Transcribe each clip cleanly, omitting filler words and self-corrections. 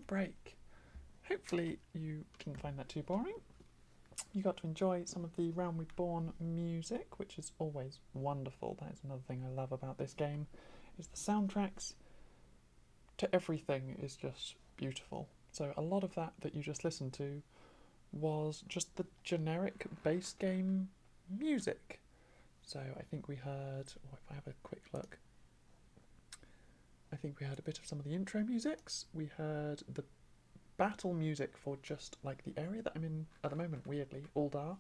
break. Hopefully you didn't find that too boring. You got to enjoy some of the Realm Reborn music, which is always wonderful. That is another thing I love about this game, is the soundtracks to everything is just beautiful. So a lot of that you just listened to was just the generic base game music. So I think we heard, if I have a quick look, I think we heard a bit of some of the intro musics. We heard the battle music for just like the area that I'm in at the moment, weirdly, Uldar,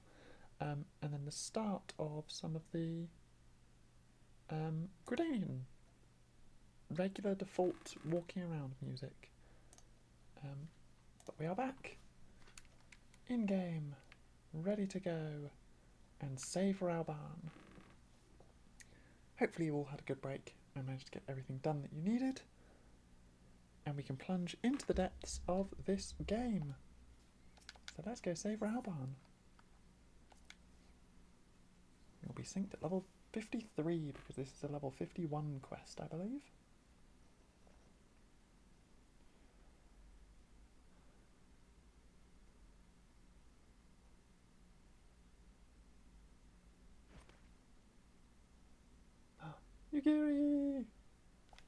and then the start of some of the Gridanian regular default walking around music. But we are back in game, ready to go and save Raubahn. Hopefully you all had a good break and managed to get everything done that you needed, and we can plunge into the depths of this game. So let's go save Raubahn. We'll be synced at level 53 because this is a level 51 quest, I believe. Yugiri!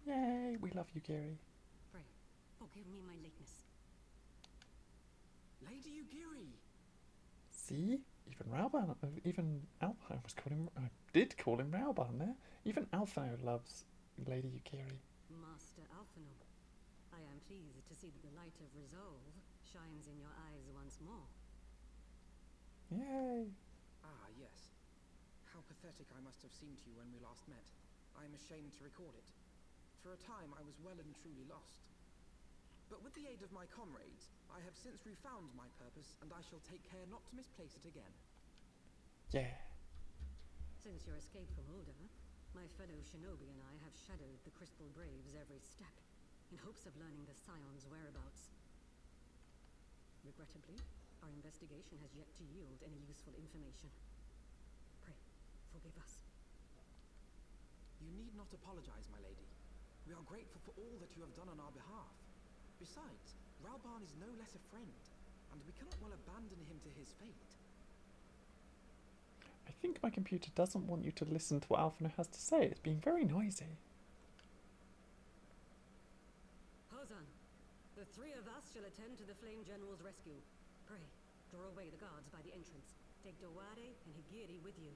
Yay! We love Yugiri. Pray, forgive me my lateness. Lady Yugiri! See? Even Raubahn, even Alphino I did call him Raubahn there. Even Alphino loves Lady Yugiri. Master Alphino, I am pleased to see that the light of resolve shines in your eyes once more. Yay! Ah, yes. How pathetic I must have seemed to you when we last met. I am ashamed to record it. For a time I was well and truly lost. But with the aid of my comrades, I have since refound my purpose, and I shall take care not to misplace it again. Yeah. Since your escape from Uldar, my fellow shinobi and I have shadowed the Crystal Braves every step, in hopes of learning the Scion's whereabouts. Regrettably, our investigation has yet to yield any useful information. Pray, forgive us. You need not apologize, my lady. We are grateful for all that you have done on our behalf. Besides, Raubahn is no less a friend, and we cannot well abandon him to his fate. I think my computer doesn't want you to listen to what Alphino has to say. It's being very noisy. Hozan, the three of us shall attend to the Flame General's rescue. Pray, draw away the guards by the entrance. Take Daware and Higiri with you.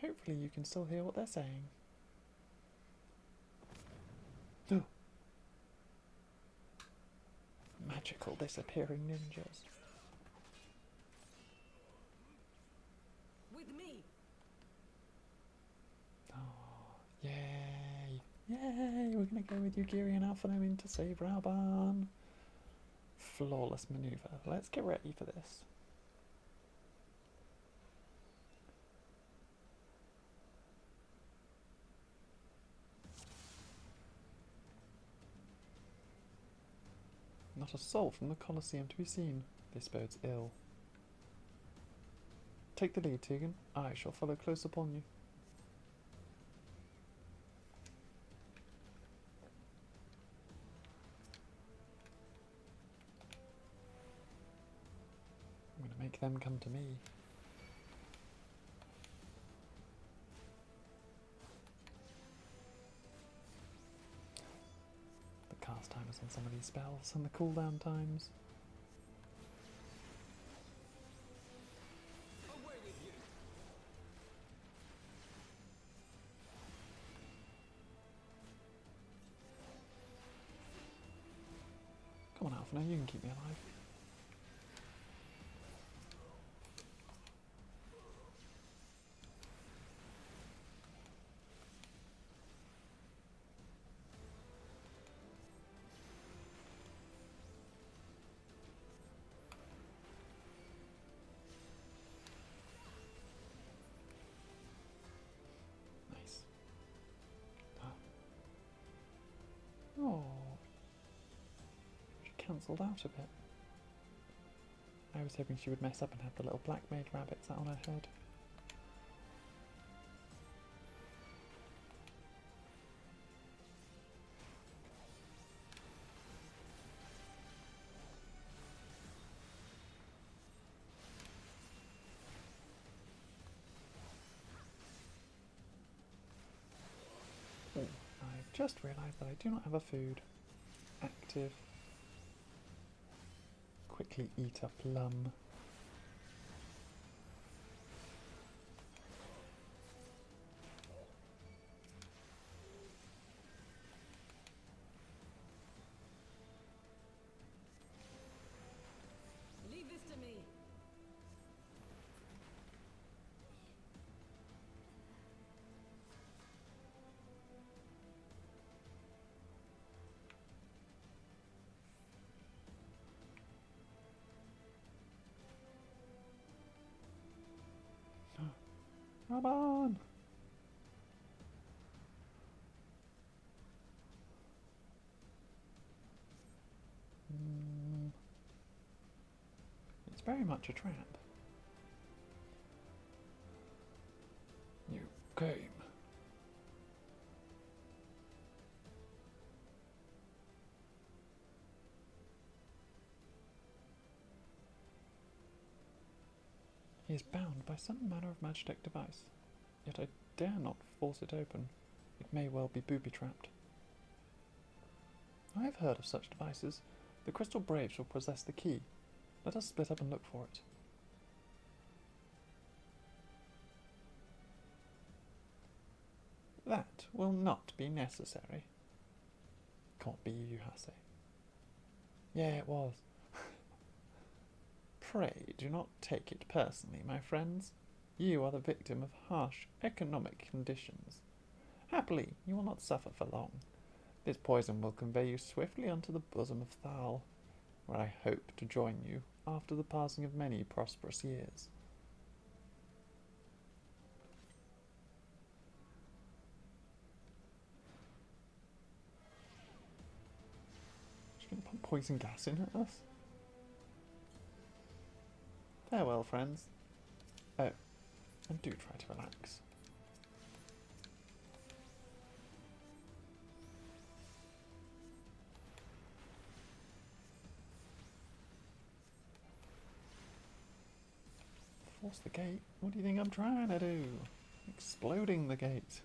Hopefully you can still hear what they're saying. Magical disappearing ninjas. With me! Oh, yay! Yay! We're going to go with Yugiri and Alphino in to save Raubahn. Flawless maneuver. Let's get ready for this. Not a soul from the Colosseum to be seen. This bodes ill. Take the lead, Tegan. I shall follow close upon you. I'm going to make them come to me. The cast timers on some of these spells and the cooldown times. Away with you! Come on, Alphino, you can keep me alive. Nice. Oh. She cancelled out a bit. I was hoping she would mess up and have the little black mage rabbits out on her head. just realised that I do not have a food. Active. Quickly eat a plum. Leave this to me. Raubahn! It's very much a trap. You came. He is bound by some manner of magic device, yet I dare not force it open. It may well be booby-trapped. I have heard of such devices. The crystal braves will possess the key. Let us split up and look for it. That will not be necessary. Can't be you, Hussey. Yeah, it was. Pray do not take it personally, my friends. You are the victim of harsh economic conditions. Happily, you will not suffer for long. This poison will convey you swiftly unto the bosom of Thal, where I hope to join you after the passing of many prosperous years. She's going to pump poison gas in at us. Farewell, friends. Oh, and do try to relax. Force the gate? What do you think I'm trying to do? Exploding the gate.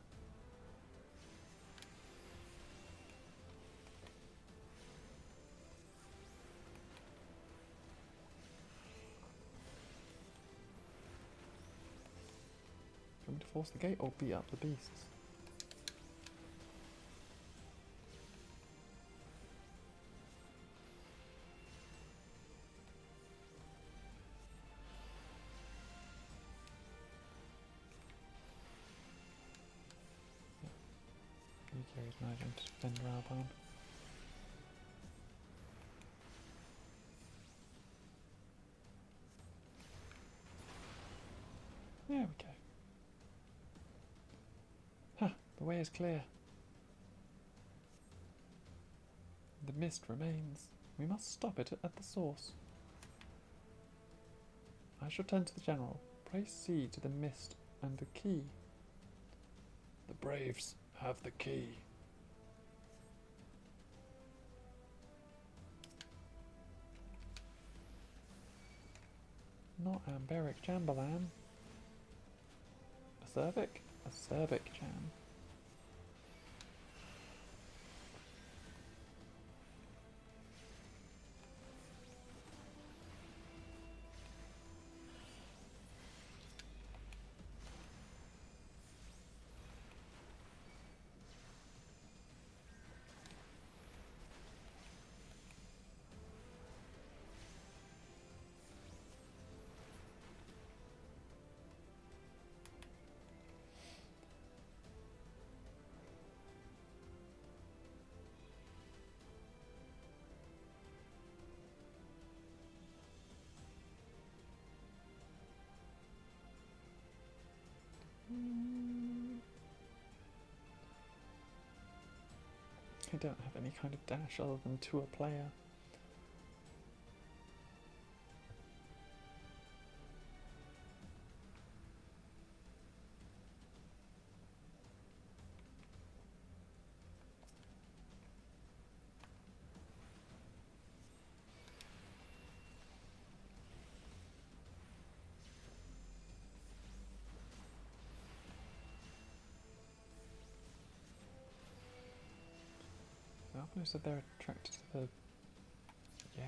Do you want me to force the gate or beat up the beasts? Yukio is managing to defend Raubahn. There we go. Ha! The way is clear. The mist remains. We must stop it at the source. I shall turn to the general. Pray see to the mist and the key. The braves have the key. Not Amberic Jambalan. Acerbic? Acerbic Jam. I don't have any kind of dash other than to a player. I said they're attracted to the... Yeah.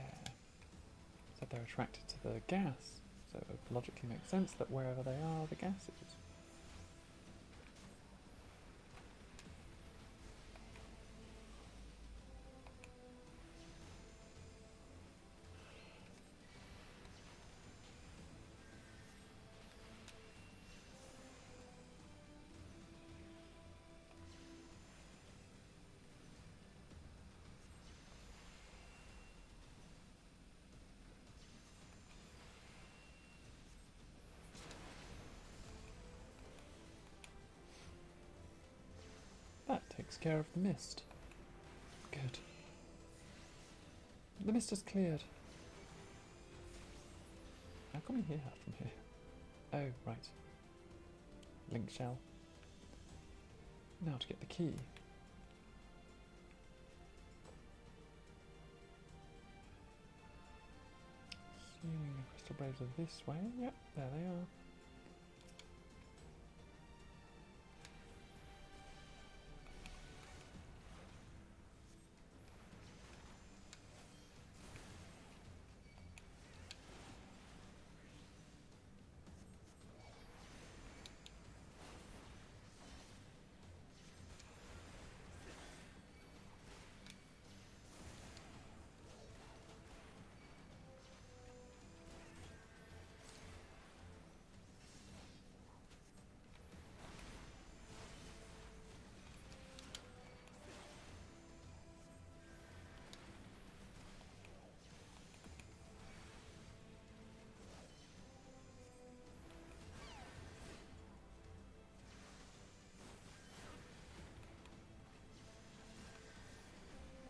Said they're attracted to the gas. So it would logically makes sense that wherever they are, the gas is. That takes care of the mist. Good. The mist is cleared. How can we hear her from here? Oh, right. Link shell. Now to get the key. Assuming the crystal blades are this way. Yep, there they are.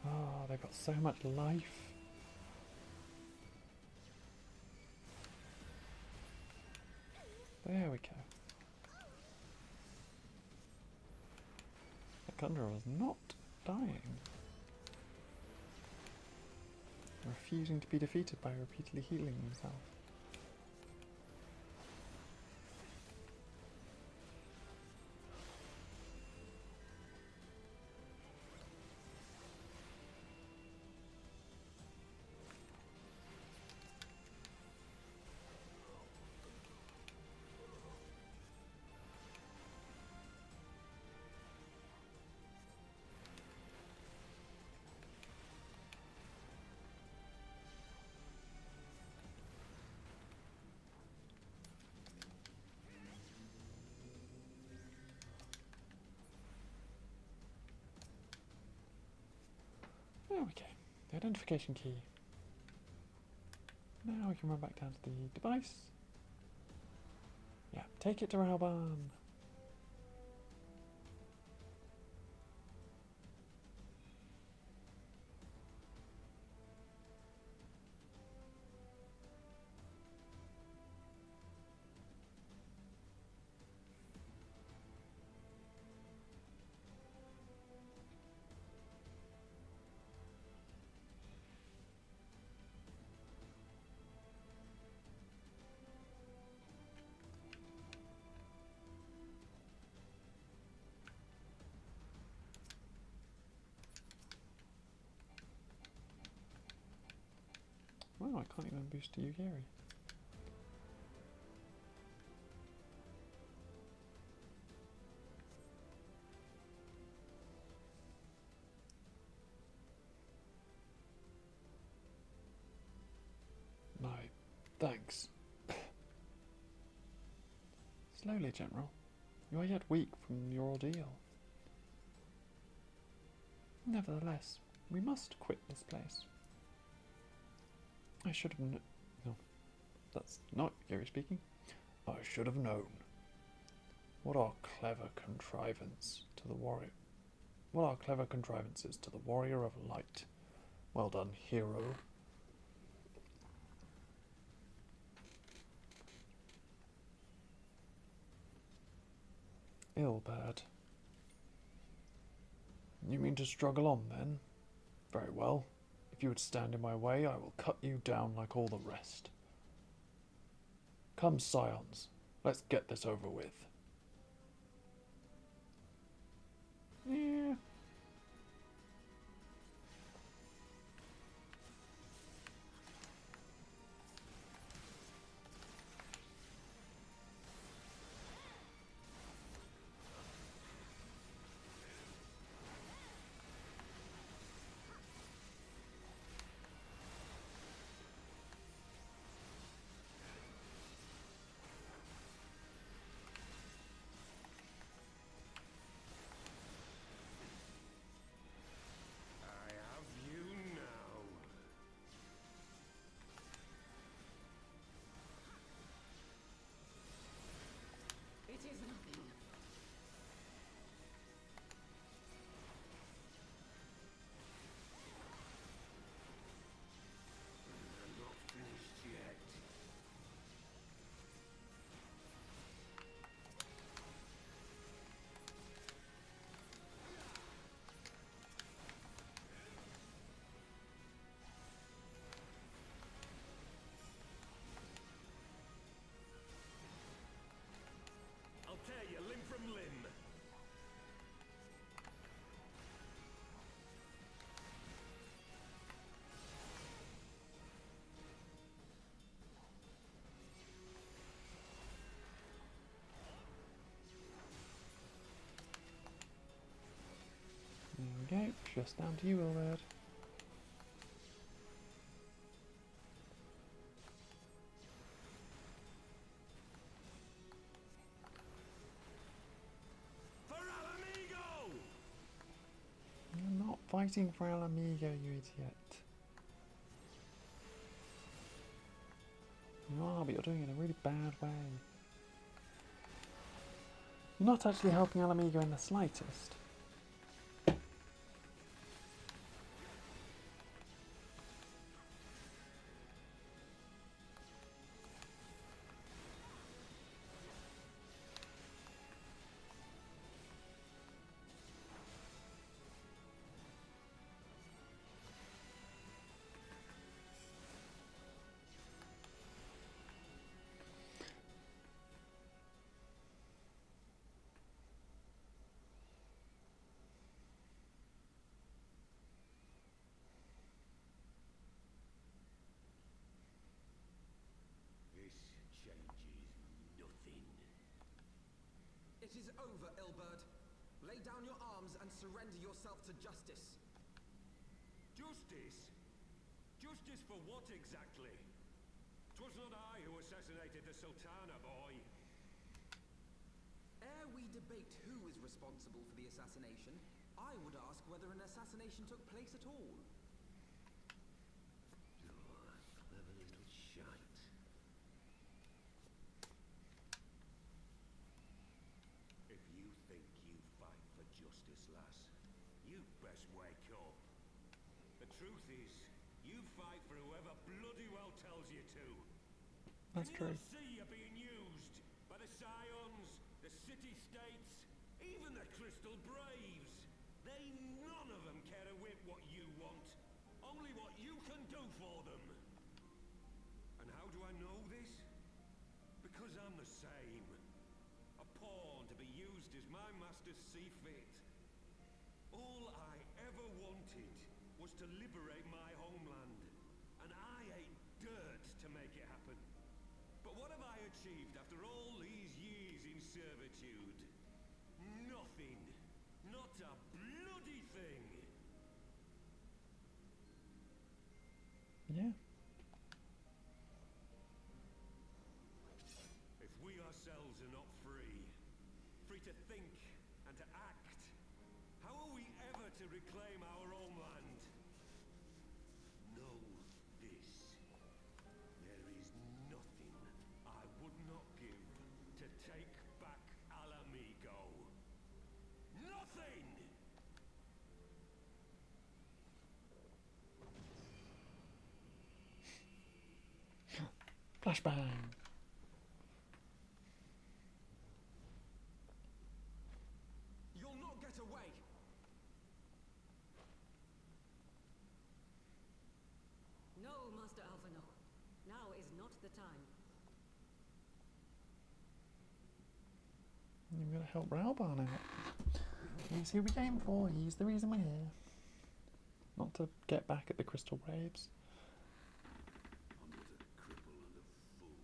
Oh, they've got so much life. There we go. The Conjurer was not dying. Refusing to be defeated by repeatedly healing himself. There we go. The identification key. Now we can run back down to the device. Yeah, take it to Raubahn. Wow, I can't even boost to Yugiri. No, thanks. Slowly, General. You are yet weak from your ordeal. Nevertheless, we must quit this place. I should have no, that's not Gary speaking. I should have known. What are clever contrivances to the warrior? What are clever contrivances to the warrior of light? Well done, hero. Ill-bird. You mean to struggle on, then? Very well. If you would stand in my way, I will cut you down like all the rest. Come, scions, let's get this over with. Yeah. Just down to you, Wilbert. You're not fighting for Al Amigo, you idiot. You are, but you're doing it in a really bad way. You're not actually helping Al Amigo in the slightest. It is over, Ilberd. Lay down your arms and surrender yourself to justice. Justice? Justice for what exactly? 'Twas not I who assassinated the Sultana, boy. Ere we debate who is responsible for the assassination, I would ask whether an assassination took place at all. Clever little shite. If you think you fight for justice, lass, you'd best wake up. The truth is, you fight for whoever bloody well tells you to. That's Can true. you see you're being used by the Scions, the city-states, even the Crystal Braves? They none of them care a whit what you want, only what you can do for them. And how do I know this? Because I'm the same. A pawn to be used as my masters see fit. All I ever wanted was to liberate my homeland, and I ate dirt to make it happen. But what have I achieved after all these years in servitude? Nothing. Not a bloody thing. Yeah. If we ourselves are not free, free to think and to act, how are we ever to reclaim our own land? Know this. There is nothing I would not give to take back Al Amigo. Nothing! Flashbang. You'll not get away! No, Master Alpha, no. Now is not the time. You've got to help Raubahn out. He's who we came for. He's the reason we're here. Not to get back at the Crystal Braves. I'm but a cripple and a fool.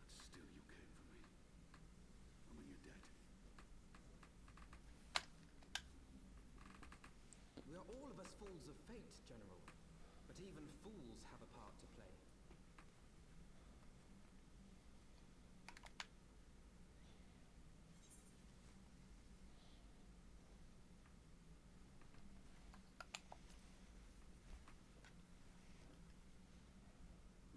But still you came for me. And when you're dead. We are all of us fools of fate, General. But even fools have a part to play.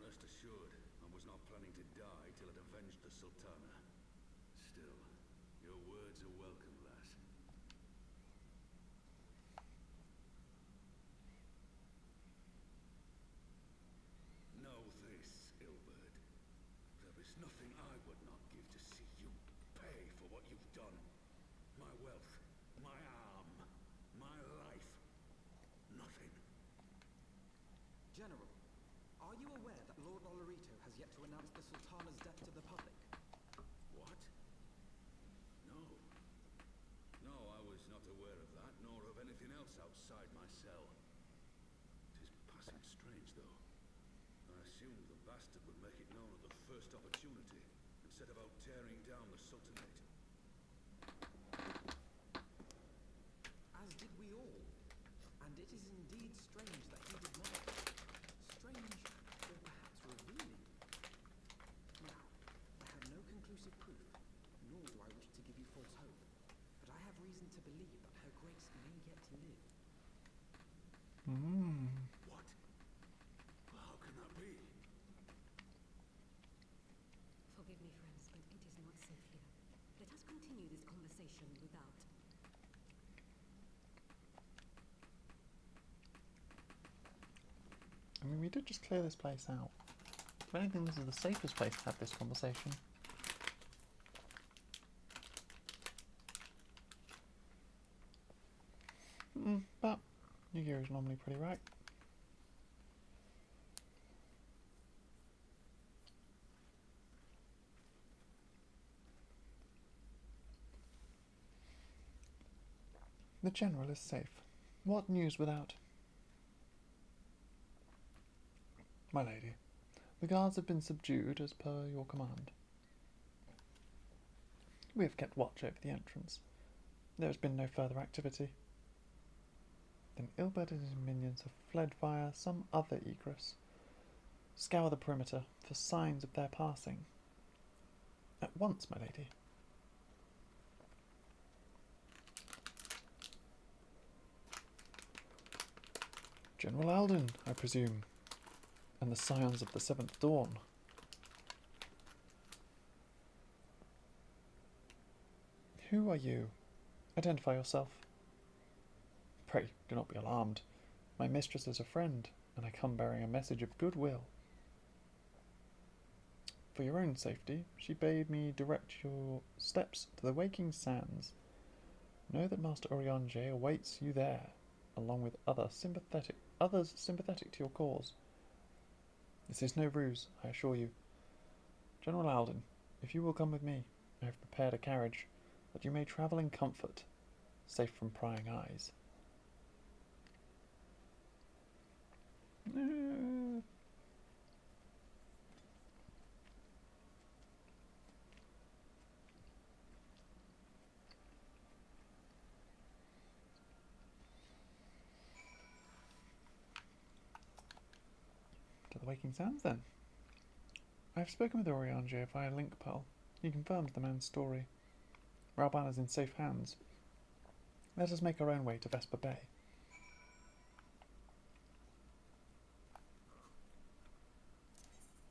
Rest assured, I was not planning to die till I'd avenged the Sultana. Still, your words are welcome, lass. Know this, Ilberd. There is nothing I would not give to see you pay for what you've done. My wealth, my arm, my life. Nothing. General, are you aware that Lord Olorito has yet to announce the Sultana's death to the public? What? No. No, I was not aware of that, nor of anything else outside my cell. Tis passing strange, though. I assumed the bastard would make it known at the first opportunity, and set about tearing down the Sultanate. As did we all. it is indeed strange that he did not. Strange, or perhaps revealing. Now, I have no conclusive proof, nor do I wish to give you false hope, but I have reason to believe that her grace may yet live. What? How can that be? Forgive me, friends, but it is not safe here. Let us continue this conversation without. I mean, we did just clear this place out. If anything, this is the safest place to have this conversation. But Yu-Gi-Oh is normally pretty right. The General is safe. What news without? My lady, the guards have been subdued as per your command. We have kept watch over the entrance. There has been no further activity. Then Ilbert and his minions have fled via some other egress. Scour the perimeter for signs of their passing. At once, my lady. General Alden, I presume, and the scions of the Seventh Dawn. Who are you? Identify yourself. Pray, do not be alarmed. My mistress is a friend, and I come bearing a message of goodwill. For your own safety, she bade me direct your steps to the Waking Sands. Know that Master Oriange awaits you there, along with others sympathetic to your cause. This is no ruse, I assure you. General Alden, if you will come with me, I have prepared a carriage, that you may travel in comfort, safe from prying eyes. To the Waking Sands, then. I have spoken with Oriange via Link Pearl. He confirms the man's story. Raubahn is in safe hands. Let us make our own way to Vesper Bay.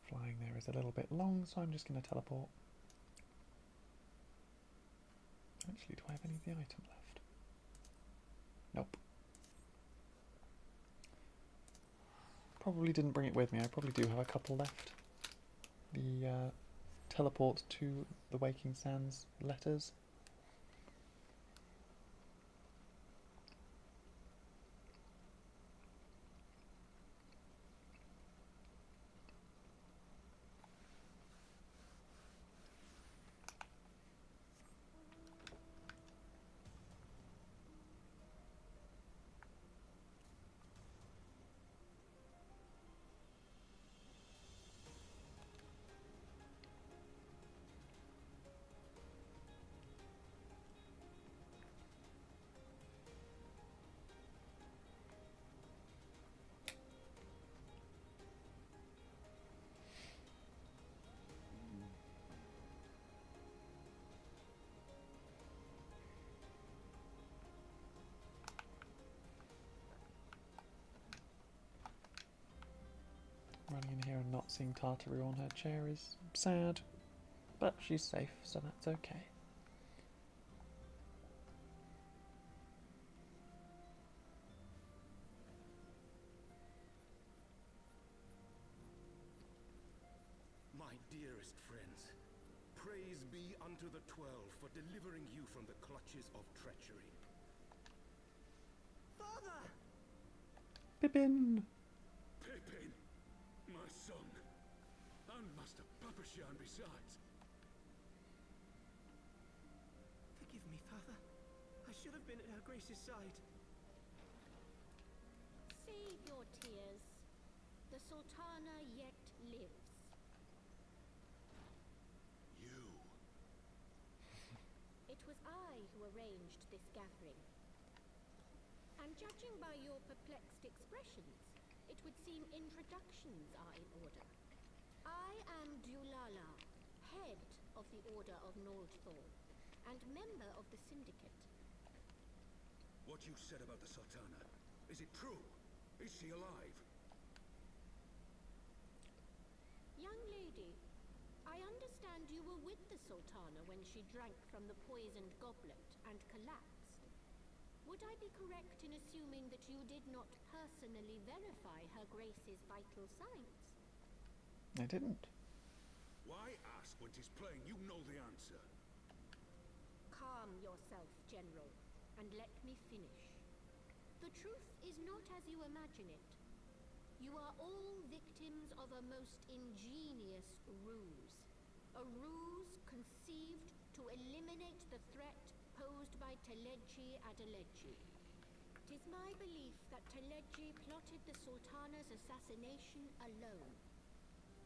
Flying there is a little bit long, so I'm just going to teleport. Actually, do I have any of the item left? Nope. Probably didn't bring it with me. I probably do have a couple left. The teleport to the Waking Sands letters. Running in here and not seeing Tartaru on her chair is sad, but she's safe, so that's okay. My dearest friends, praise be unto the 12 for delivering you from the clutches of treachery. Father! Pippin! Pippin, my son, and Master Papashan besides. Forgive me, Father. I should have been at Her Grace's side. Save your tears. The Sultana yet lives. You. It was I who arranged this gathering. And judging by your perplexed expressions, it would seem introductions are in order. I am Dulala, head of the Order of Noldthor, and member of the Syndicate. What you said about the Sultana, is it true? Is she alive? Young lady, I understand you were with the Sultana when she drank from the poisoned goblet and collapsed. Would I be correct in assuming that you did not personally verify Her Grace's vital signs? I didn't. Why ask when 'tis plain you know the answer? Calm yourself, General, and let me finish. The truth is not as you imagine it. You are all victims of a most ingenious ruse. A ruse conceived to eliminate the threat posed by Teleji Adeleji. 'Tis my belief that Teleji plotted the Sultana's assassination alone,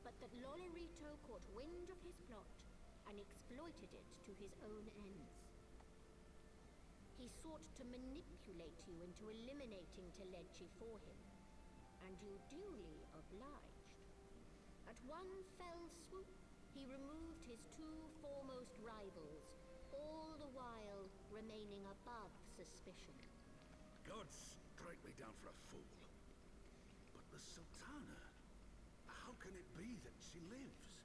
but that Lolorito caught wind of his plot and exploited it to his own ends. He sought to manipulate you into eliminating Teleji for him, and you duly obliged. At one fell swoop, he removed his two foremost rivals, all the while remaining above suspicion. God strike me down for a fool. But the Sultana, how can it be that she lives?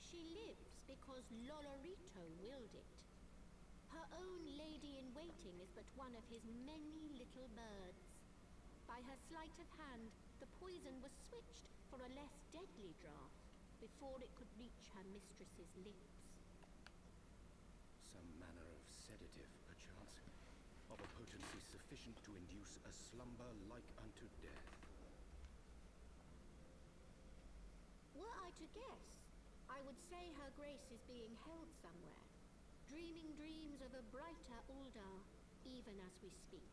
She lives because Lolorito willed it. Her own lady-in-waiting is but one of his many little birds. By her sleight of hand, the poison was switched for a less deadly draught before it could reach her mistress's lips. Some manner of sedative, perchance, of a potency sufficient to induce a slumber like unto death. Were I to guess, I would say Her Grace is being held somewhere, dreaming dreams of a brighter Uldar, even as we speak.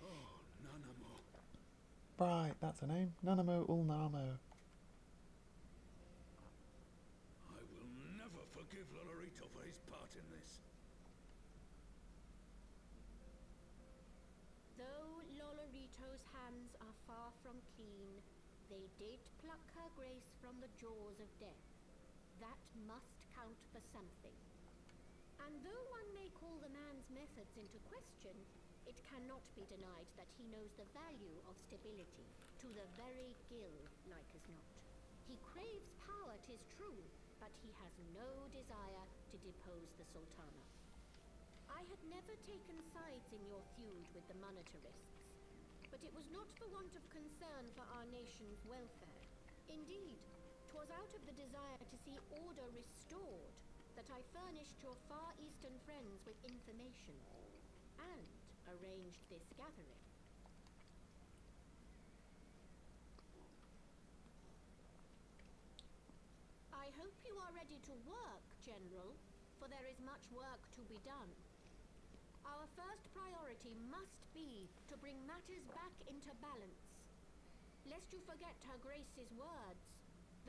Oh, Nanamo. Right, that's her name. Nanamo Ulnamo. I will never forgive Lolorito for his part in this. Though Lolorito's hands are far from clean, they did pluck Her Grace from the jaws of death. That must count for something. And though one may call the man's methods into question, it cannot be denied that he knows the value of stability, to the very gill, like as not. He craves power, 'tis true, but he has no desire to depose the Sultana. I had never taken sides in your feud with the monetarists, but it was not for want of concern for our nation's welfare. Indeed, 'twas out of the desire to see order restored that I furnished your Far Eastern friends with information, and arranged this gathering. I hope you are ready to work, General, for there is much work to be done. Our first priority must be to bring matters back into balance. Lest you forget Her Grace's words,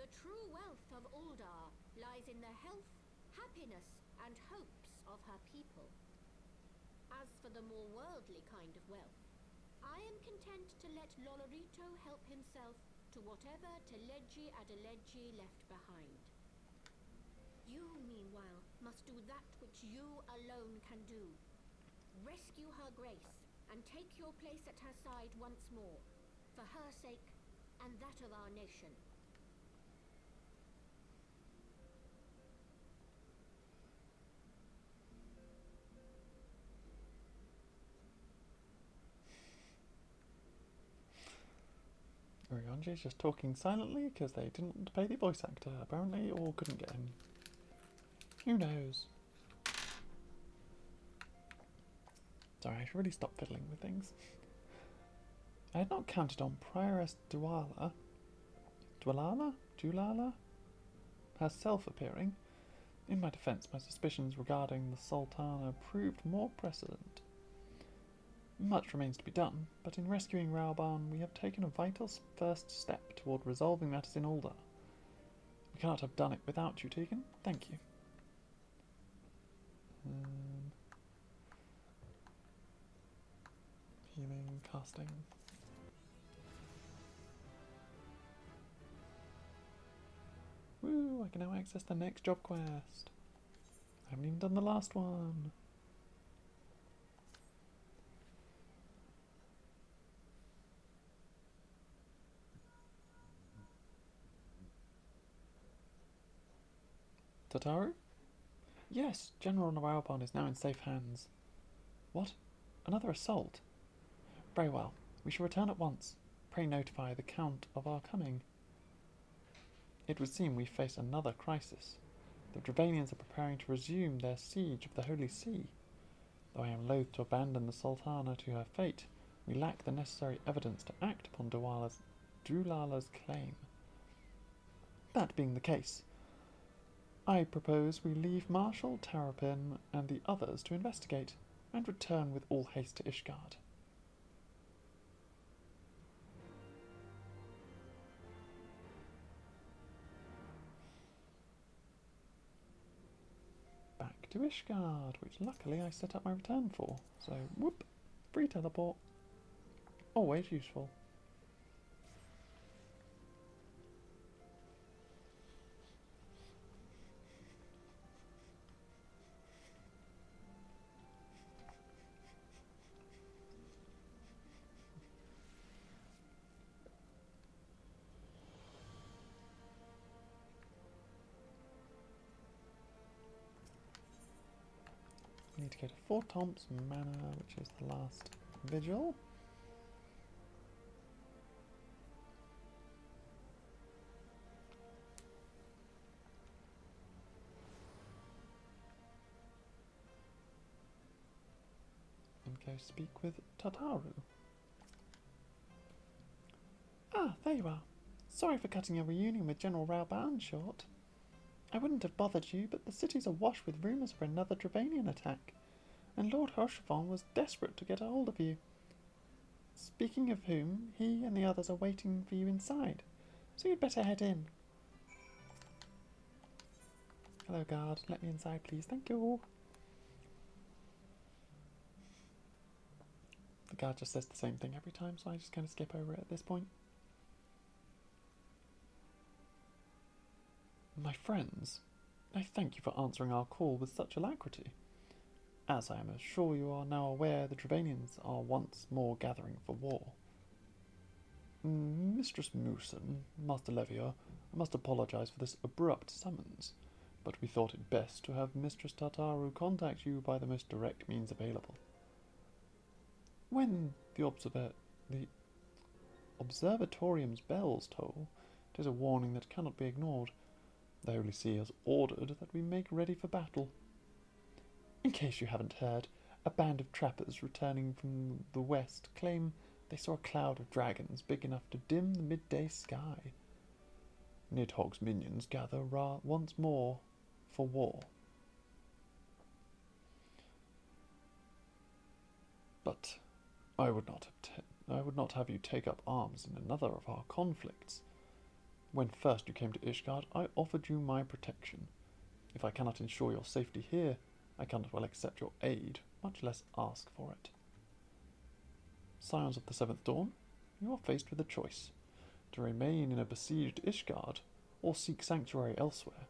the true wealth of Uldar lies in the health, happiness, and hopes of her people. As for the more worldly kind of wealth, I am content to let Lolorito help himself to whatever Teleji Adeleji left behind. You, meanwhile, must do that which you alone can do. Rescue Her Grace, and take your place at her side once more, for her sake and that of our nation. Orionji's just talking silently because they didn't want to pay the voice actor, apparently, or couldn't get him. Who knows? Sorry, I should really stop fiddling with things. I had not counted on Prioress Dulala herself appearing. In my defence, my suspicions regarding the Sultana proved more precedent. Much remains to be done, but in rescuing Raubahn, we have taken a vital first step toward resolving matters in Uldar. We cannot have done it without you, Tegan. Thank you. casting. Woo, I can now access the next job quest. I haven't even done the last one. Tataru? Yes, General Raubahn is now in safe hands. What? Another assault? Very well. We shall return at once. Pray notify the Count of our coming. It would seem we face another crisis. The Dravanians are preparing to resume their siege of the Holy See. Though I am loath to abandon the Sultana to her fate, we lack the necessary evidence to act upon Dulala's claim. That being the case, I propose we leave Marshal Terrapin and the others to investigate, and return with all haste to Ishgard. Back to Ishgard, which luckily I set up my return for. So, whoop, free teleport. Always useful. We need to go to Fort Tom's Manor, which is the last vigil. And go speak with Tataru. Ah, there you are. Sorry for cutting your reunion with General Raubahn short. I wouldn't have bothered you, but the city's awash with rumours of another Dravanian attack, and Lord Hoshvon was desperate to get a hold of you. Speaking of whom, he and the others are waiting for you inside, so you'd better head in. Hello, guard. Let me inside, please. Thank you. The guard just says the same thing every time, so I just kind of skip over it at this point. My friends, I thank you for answering our call with such alacrity. As I am sure you are now aware, the Dravanians are once more gathering for war. Mistress Mooson, Master Levier, I must apologise for this abrupt summons, but we thought it best to have Mistress Tataru contact you by the most direct means available. When the observatorium's bells toll, it is a warning that cannot be ignored. The Holy See has ordered that we make ready for battle. In case you haven't heard, a band of trappers returning from the west claim they saw a cloud of dragons big enough to dim the midday sky. Nidhogg's minions gather once more for war. But I would not have you take up arms in another of our conflicts. When first you came to Ishgard, I offered you my protection. If I cannot ensure your safety here, I cannot well accept your aid, much less ask for it. Scions of the Seventh Dawn, you are faced with a choice: to remain in a besieged Ishgard, or seek sanctuary elsewhere.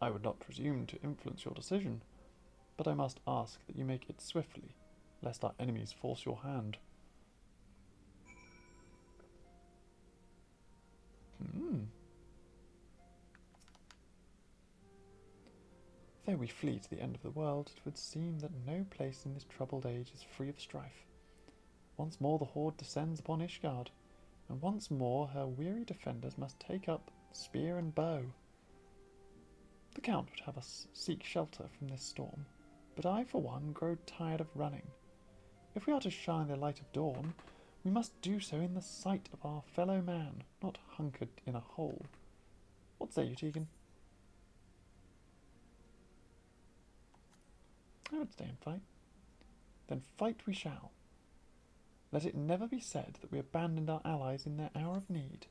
I would not presume to influence your decision, but I must ask that you make it swiftly, lest our enemies force your hand. Though we flee to the end of the world, it would seem that no place in this troubled age is free of strife. Once more the horde descends upon Ishgard, and once more her weary defenders must take up spear and bow. The Count would have us seek shelter from this storm, but I, for one, grow tired of running. If we are to shine the light of dawn, we must do so in the sight of our fellow man, not hunkered in a hole. What say you, Tegan? I would stay and fight. Then fight we shall. Let it never be said that we abandoned our allies in their hour of need.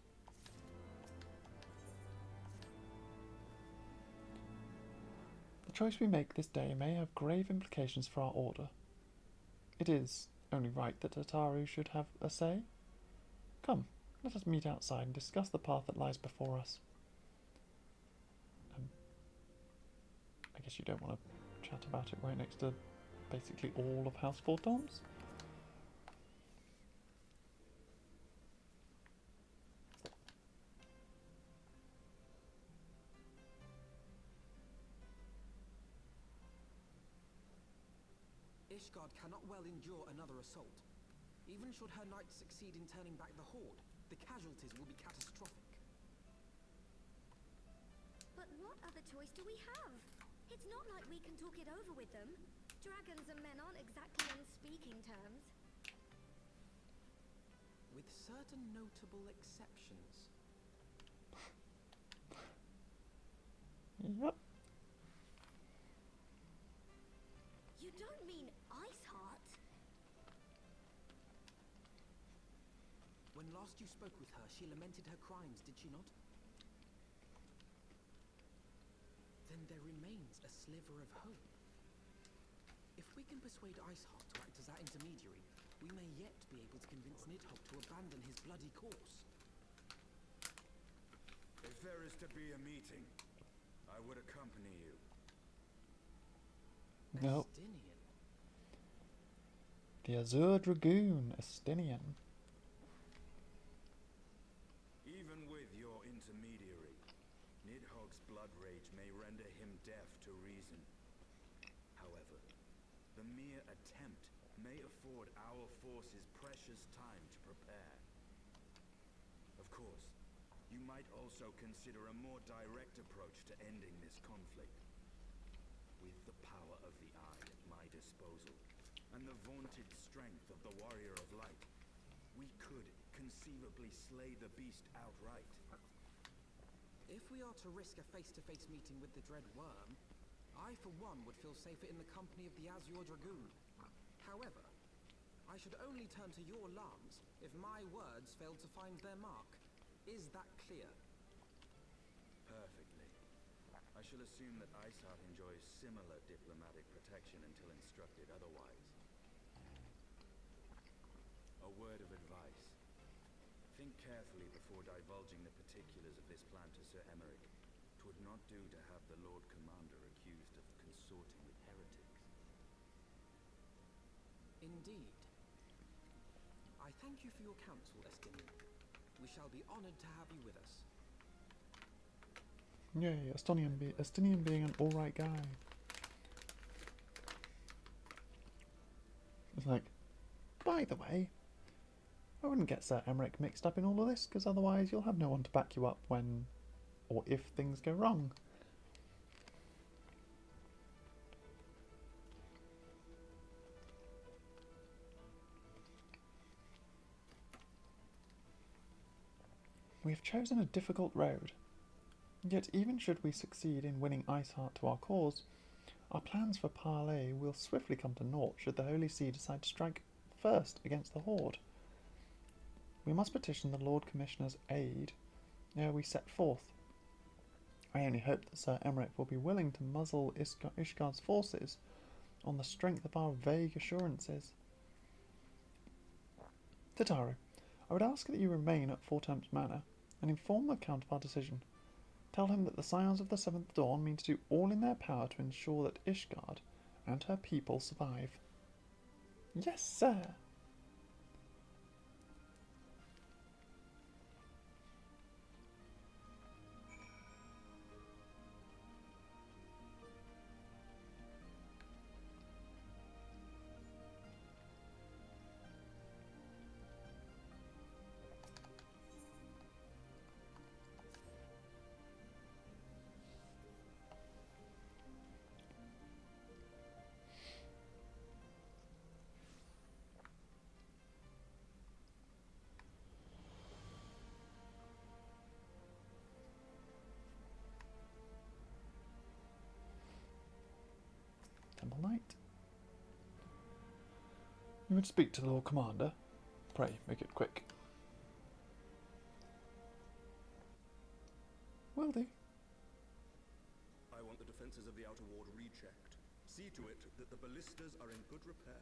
The choice we make this day may have grave implications for our order. It is only right that Tataru should have a say. Come, let us meet outside and discuss the path that lies before us. I guess you don't want to chat about it right next to basically all of House Four Toms. Ishgard cannot well endure another assault. Even should her knights succeed in turning back the Horde, the casualties will be catastrophic. But what other choice do we have? It's not like we can talk it over with them. Dragons and men aren't exactly on speaking terms. With certain notable exceptions. Yep. You don't mean Iceheart? When last you spoke with her, she lamented her crimes, did she not? Then there remains a sliver of hope. If we can persuade Iceheart to act as our intermediary, we may yet be able to convince Nidhogg to abandon his bloody course. If there is to be a meeting, I would accompany you. Nope. Estinian. The Azure Dragoon, Estinian. Even with your intermediary, Nidhogg's blood rage may render him deaf to reason. However, the mere attempt may afford our forces precious time to prepare. Of course, you might also consider a more direct approach to ending this conflict. With the power of the Eye at my disposal, and the vaunted strength of the Warrior of Light, we could conceivably slay the beast outright. If we are to risk a face-to-face meeting with the Dread Worm, I for one would feel safer in the company of the Azure Dragoon. However, I should only turn to your lance if my words fail to find their mark. Is that clear? Perfectly. I shall assume that Iceheart enjoys similar diplomatic protection until instructed otherwise. A word of advice. Think carefully before divulging the particulars of this plan to Sir Emeric. 'Twould not do to have the Lord Commander accused of consorting with heretics. Indeed. I thank you for your counsel, Estinian. We shall be honored to have you with us. Yay, Estinian being an alright guy. It's like, by the way, I wouldn't get Sir Emeric mixed up in all of this, because otherwise you'll have no one to back you up when or if things go wrong. We have chosen a difficult road. Yet even should we succeed in winning Iceheart to our cause, our plans for parley will swiftly come to naught should the Holy See decide to strike first against the Horde. We must petition the Lord Commissioner's aid ere we set forth. I only hope that Sir Emeric will be willing to muzzle Ishgard's forces on the strength of our vague assurances. Tataru, I would ask that you remain at Four Temps Manor and inform the Count of our decision. Tell him that the Scions of the Seventh Dawn mean to do all in their power to ensure that Ishgard and her people survive. Yes, sir. Temple Knight. You would speak to the Lord Commander. Pray, make it quick. Will do. I want the defenses of the outer ward rechecked. See to it that the ballistas are in good repair.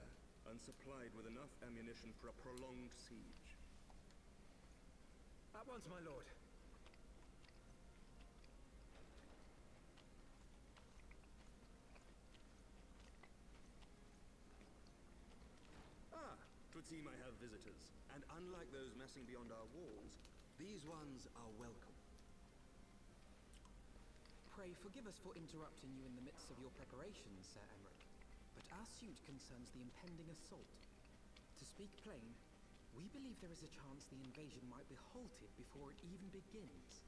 and supplied with enough ammunition for a prolonged siege. At once, my lord. Ah, 'twould seem I have visitors, and unlike those massing beyond our walls, these ones are welcome. Pray forgive us for interrupting you in the midst of your preparations, Sir Emmerich, but our suit concerns the impending assault. To speak plain, we believe there is a chance the invasion might be halted before it even begins.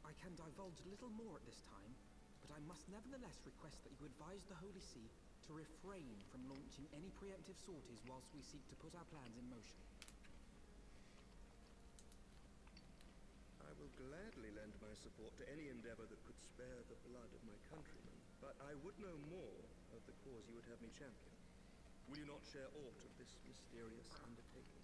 I can divulge little more at this time, but I must nevertheless request that you advise the Holy See to refrain from launching any preemptive sorties whilst we seek to put our plans in motion. I will gladly lend my support to any endeavor that could spare the blood of my countrymen, but I would know more of the cause you would have me champion. Will you not share aught of this mysterious undertaking?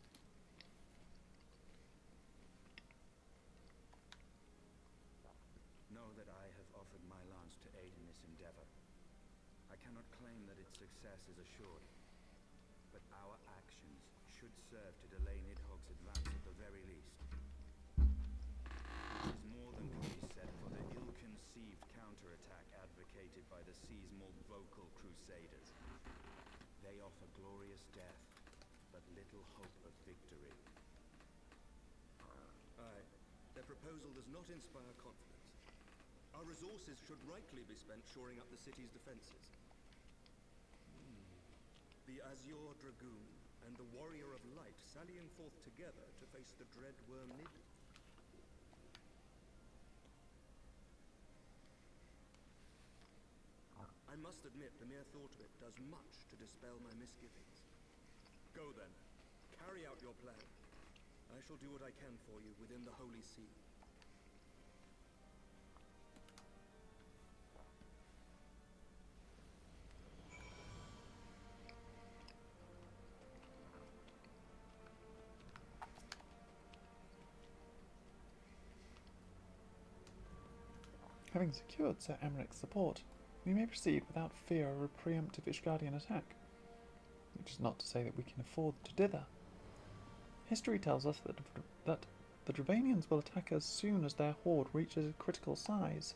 Know that I have offered my lance to aid in this endeavor. I cannot claim that its success is assured, but our actions should serve to delay Nidhogg's advance at the very least. Which is more than can be said for the ill-conceived counterattack advocated by the sea's more vocal crusaders. They offer glorious death, but little hope of victory. Aye, their proposal does not inspire confidence. Our resources should rightly be spent shoring up the city's defenses. The Azure Dragoon and the Warrior of Light sallying forth together to face the dread worm Nid. I must admit, the mere thought of it does much to dispel my misgivings. Go then, carry out your plan. I shall do what I can for you within the Holy See. Having secured Sir Emmerich's support, we may proceed without fear of a preemptive Ishgardian attack, which is not to say that we can afford to dither. History tells us that the Drabanians will attack as soon as their horde reaches a critical size.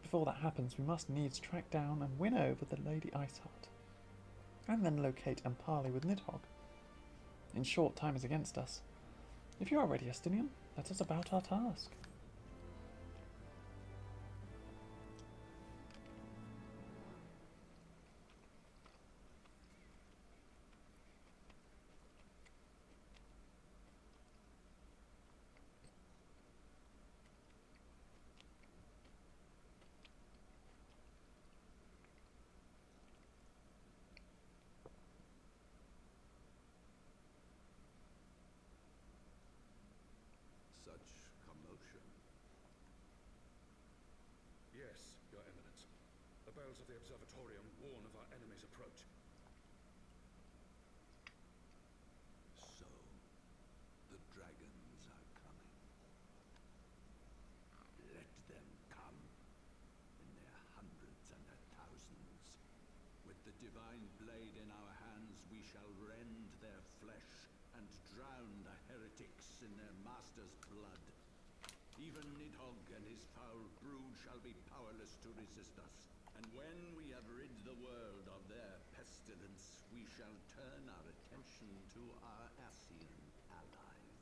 Before that happens, we must needs track down and win over the Lady Iceheart, and then locate and parley with Nidhogg. In short, time is against us. If you are ready, Estinian, let us about our task. Such commotion. Yes, Your Eminence. The bells of the observatorium warn of our enemy's approach. So, the dragons are coming. Let them come, in their hundreds and their thousands. With the divine blade in our hands, we shall rend their flesh and drown the heretics in their master's blood. Even Nidhogg and his foul brood shall be powerless to resist us. And when we have rid the world of their pestilence, we shall turn our attention to our Ascian allies.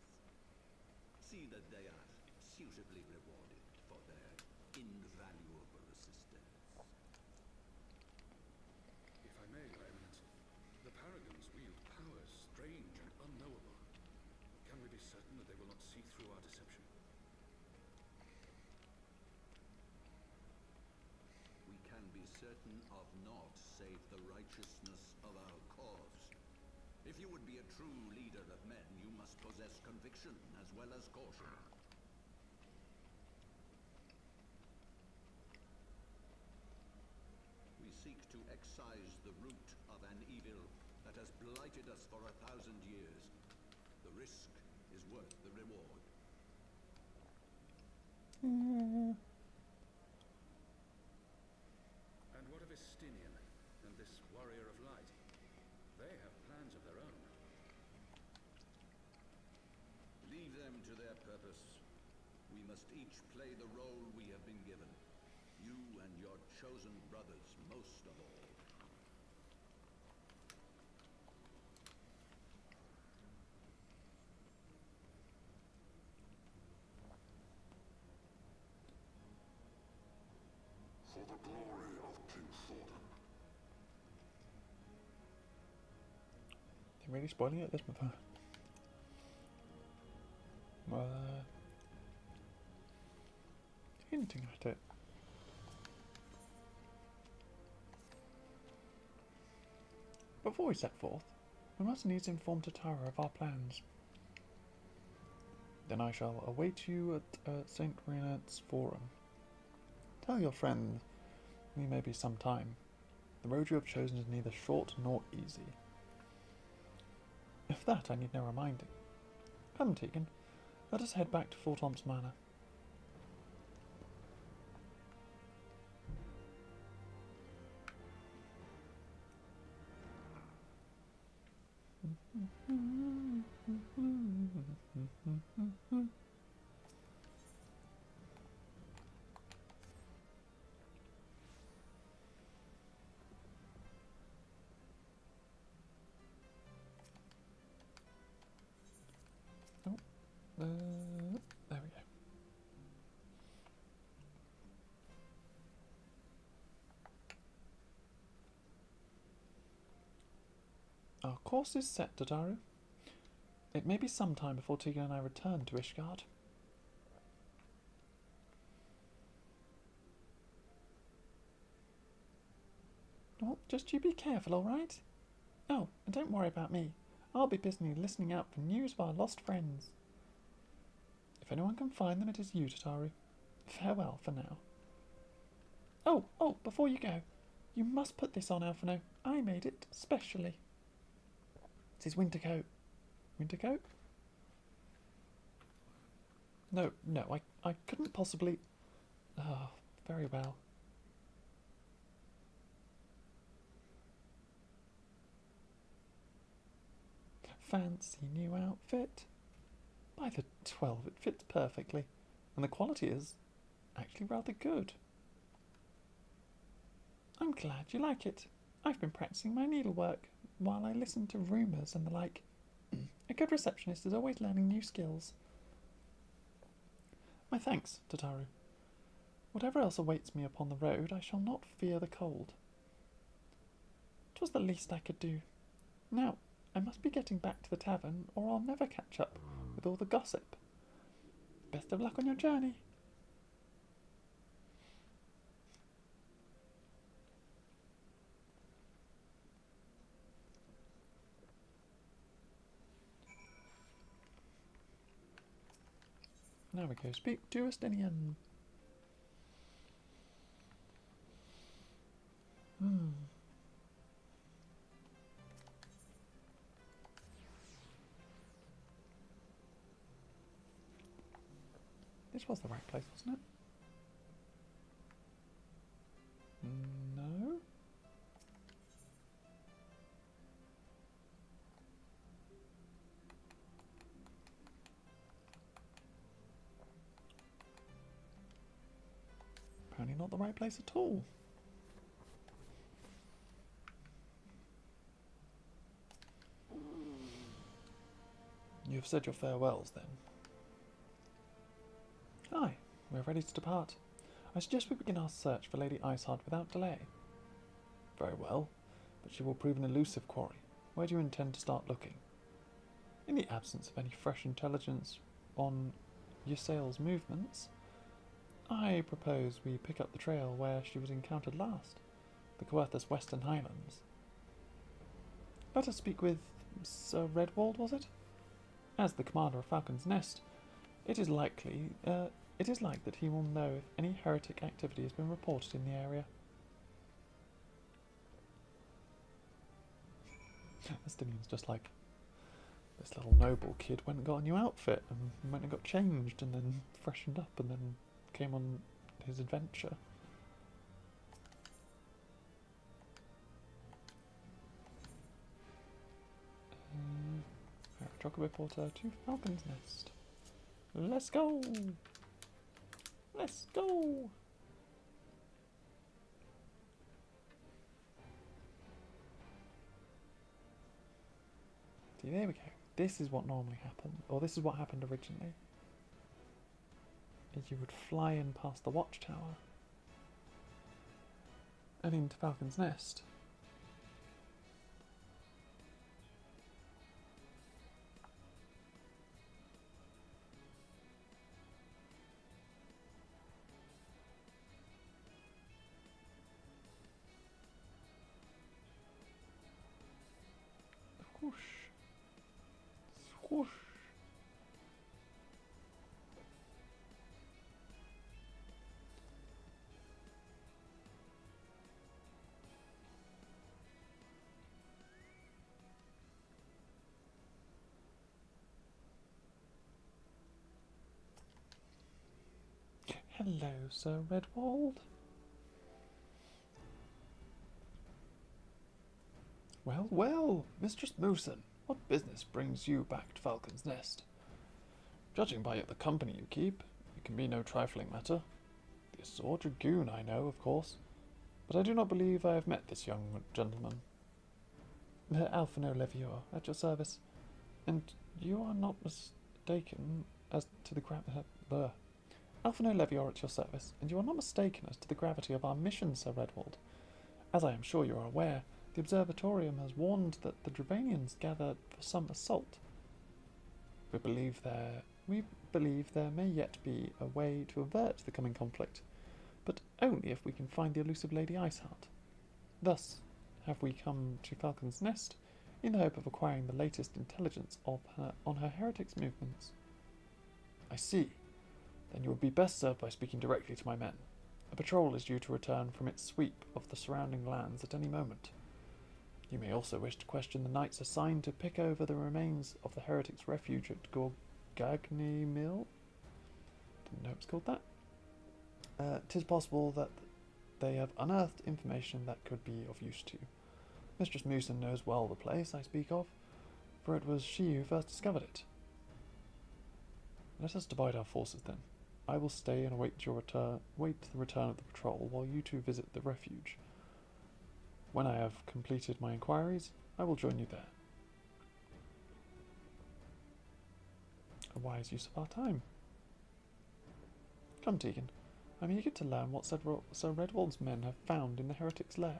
See that they are suitably rewarded for their invaluable assistance. If I may, Your Eminence, the Paragons wield powers strange and unknowable. Can we be certain that they will not see through our deception? We can be certain of naught save the righteousness of our cause. If you would be a true leader of men, you must possess conviction as well as caution. We seek to excise the root of an evil that has blighted us for 1,000 years. The risk is worth the reward. Yeah. And what of Estinian and this warrior of light? They have plans of their own. Leave them to their purpose. We must each play the role we have been given. You and your chosen brothers most of all. For the glory of King Thornton. They're really spoiling it this month. Well, hinting at it. Before we set forth, we must needs inform Tatara of our plans. Then I shall await you at St. Renat's Forum. Tell your friend we may be some time. The road you have chosen is neither short nor easy. If that I need no reminding. Come, Tegan, let us head back to Fort Omp's Manor. There we go. Our course is set, Tataru. It may be some time before Tegan and I return to Ishgard. Well, just you be careful, alright? Oh, and don't worry about me. I'll be busy listening out for news of our lost friends. If anyone can find them, it is you, Tataru. Farewell for now. Oh, before you go, you must put this on, Alphino. I made it specially. It's his winter coat. Winter coat? No, I couldn't possibly... Oh, very well. Fancy new outfit? By the 12, it fits perfectly. And the quality is actually rather good. I'm glad you like it. I've been practicing my needlework while I listen to rumours and the like. A good receptionist is always learning new skills. My thanks, Tataru. Whatever else awaits me upon the road, I shall not fear the cold. 'Twas the least I could do. Now, I must be getting back to the tavern, or I'll never catch up with all the gossip. Best of luck on your journey. Now we go speak to Estinian. This was the right place, wasn't it? No? Apparently not the right place at all. You have said your farewells, then. Aye, we are ready to depart. I suggest we begin our search for Lady Iceheart without delay. Very well, but she will prove an elusive quarry. Where do you intend to start looking? In the absence of any fresh intelligence on Ysael's movements, I propose we pick up the trail where she was encountered last, the Coerthas Western Highlands. Let us speak with Sir Redwald, was it? As the commander of Falcon's Nest, it is like that he will know if any heretic activity has been reported in the area. Estinian's just like, this little noble kid went and got a new outfit and went and got changed and then freshened up and then came on his adventure. Chocobo Porter to Falcon's Nest. Let's go! Let's go! See, there we go. This is what normally happened, or this is what happened originally. Is you would fly in past the watchtower and into Falcon's Nest. Swoosh. Swoosh. Hello, Sir Redwald. Well, well, Mistress Mooson, what business brings you back to Falcon's Nest? Judging by the company you keep, it can be no trifling matter. The Sword Dragoon, I know, of course, but I do not believe I have met this young gentleman. Alphino Levior, at your service. And you are not mistaken as to the Alphino Levior at your service, and you are not mistaken as to the gravity of our mission, Sir Redwald. As I am sure you are aware, the Observatorium has warned that the Dravanians gather for some assault. We believe there may yet be a way to avert the coming conflict, but only if we can find the elusive Lady Iceheart. Thus have we come to Falcon's Nest in the hope of acquiring the latest intelligence on her heretics' movements. I see. Then you would be best served by speaking directly to my men. A patrol is due to return from its sweep of the surrounding lands at any moment. You may also wish to question the knights assigned to pick over the remains of the heretics' refuge at Gorgagni Mill. Didn't know it was called that. 'Tis possible that they have unearthed information that could be of use to you. Mistress Mooson knows well the place I speak of, for it was she who first discovered it. Let us divide our forces then. I will stay and await the return of the patrol, while you two visit the refuge. When I have completed my inquiries, I will join you there. A wise use of our time. Come, Tegan. I'm eager to learn what Sir Redwald's men have found in the heretic's lair.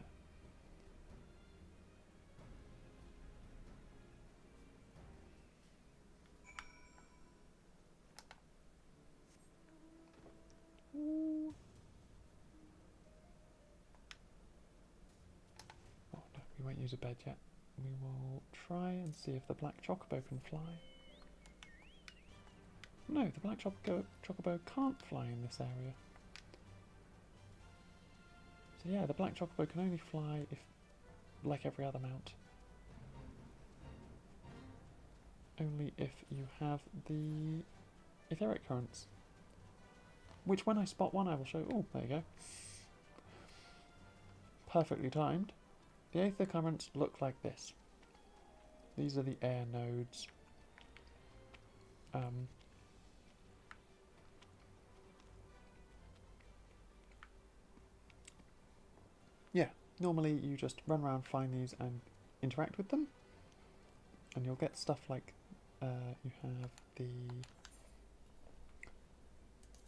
Ooh. Oh no, we won't use a bed yet. We will try and see if the black chocobo can fly. No, the black chocobo can't fly in this area. So yeah, the black chocobo can only fly if, like every other mount, only if you have the etheric currents. Which when I spot one I will show. Oh, there you go. Perfectly timed. The aether currents look like this. These are the air nodes. Yeah, normally you just run around, find these and interact with them. And you'll get stuff like you have the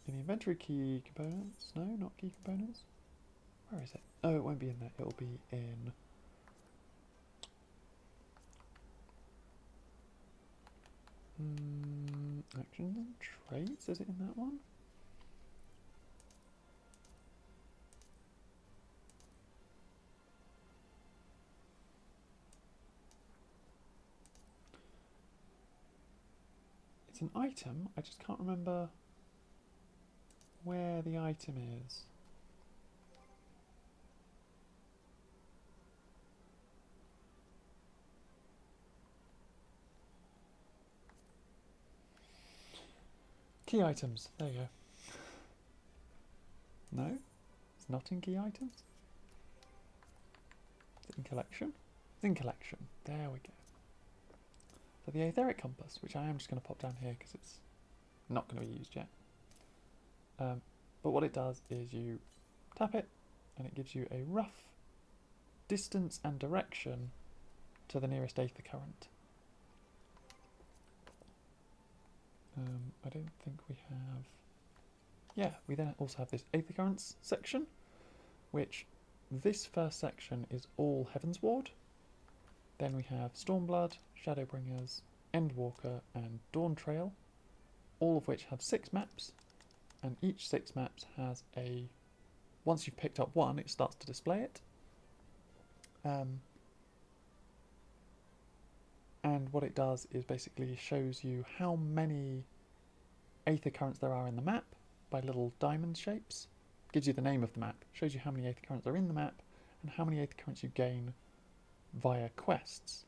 in the inventory key components. No, not key components. Where is it? Oh, it won't be in there. It'll be in actions and traits. Is it in that one? It's an item. I just can't remember where the item is. Key items. There you go. No, it's not in key items. Is it in collection? It's in collection. There we go. So the etheric compass, which I am just going to pop down here because it's not going to be used yet. But what it does is you tap it and it gives you a rough distance and direction to the nearest aether current. I don't think we have... Yeah, we then also have this aether currents section, which this first section is all Heavensward. Then we have Stormblood, Shadowbringers, Endwalker and Dawn Trail, all of which have 6 maps, and each 6 maps has a... Once you've picked up one, it starts to display it. And what it does is basically shows you how many aether currents there are in the map by little diamond shapes. Gives you the name of the map, shows you how many aether currents are in the map, and how many aether currents you gain via quests.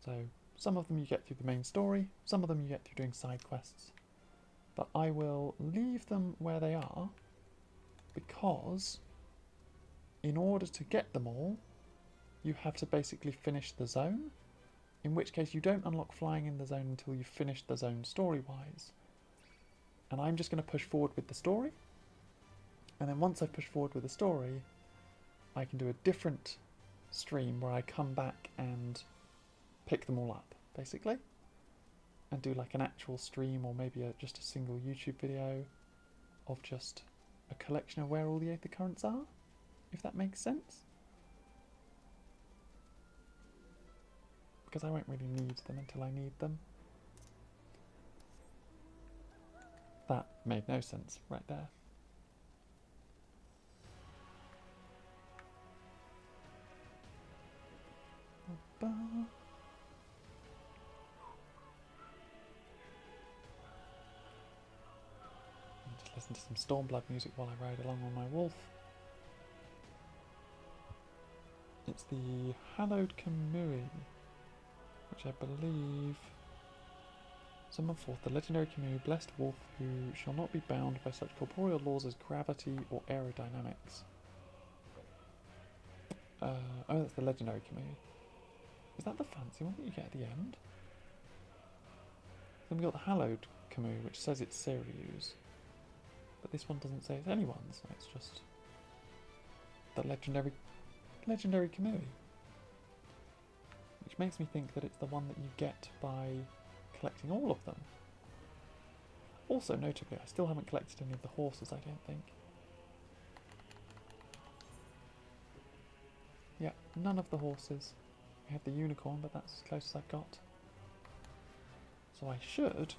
So some of them you get through the main story, some of them you get through doing side quests. But I will leave them where they are, because in order to get them all, you have to basically finish the zone, in which case you don't unlock flying in the zone until you've finished the zone story-wise. And I'm just going to push forward with the story, and then once I've pushed forward with the story, I can do a different stream where I come back and pick them all up, basically, and do like an actual stream or maybe just a single YouTube video of just a collection of where all the aether currents are, if that makes sense. Because I won't really need them until I need them. That made no sense right there. Just listen to some Stormblood music while I ride along on my wolf. It's the Hallowed Kamui, which I believe... Summon forth the legendary Kamui, blessed wolf who shall not be bound by such corporeal laws as gravity or aerodynamics. Oh, that's the legendary Kamui. Is that the fancy one that you get at the end? Then we got the Hallowed Kamui, which says it's Seryu's. But this one doesn't say it's anyone's, so it's just the legendary Kamui. Which makes me think that it's the one that you get by collecting all of them. Also, notably, I still haven't collected any of the horses, I don't think. Yeah, none of the horses. I have the unicorn, but that's as close as I've got. So I should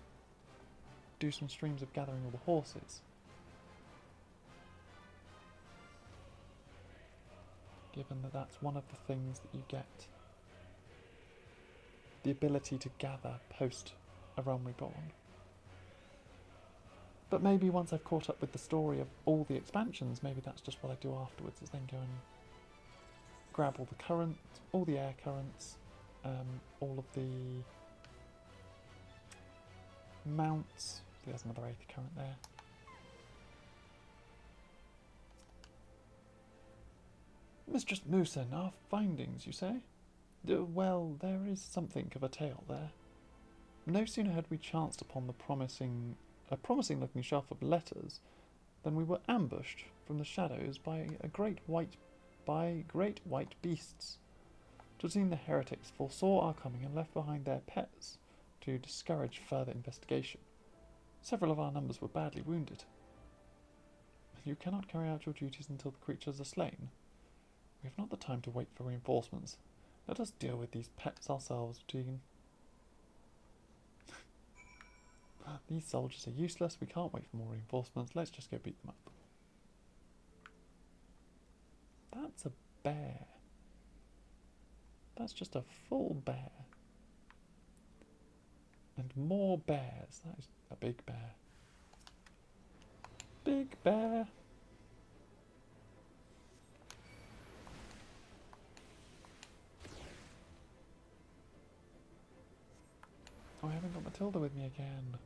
do some streams of gathering all the horses. Given that that's one of the things that you get. The ability to gather post A Realm Reborn. But maybe once I've caught up with the story of all the expansions, maybe that's just what I do afterwards, is then go and grab all the currents, all the air currents, all of the mounts. There's another aether current there. Mistress Moosen, our findings, you say? Well, there is something of a tale there. No sooner had we chanced upon a promising-looking shelf of letters than we were ambushed from the shadows by great white beasts. 'Twould seem the heretics foresaw our coming and left behind their pets to discourage further investigation. Several of our numbers were badly wounded. You cannot carry out your duties until the creatures are slain. We have not the time to wait for reinforcements. Let us deal with these pets ourselves, Tegan. These soldiers are useless. We can't wait for more reinforcements. Let's just go beat them up. That's a bear. That's just a full bear. And more bears. That is a big bear. Big bear. Oh, I haven't got Matilda with me again.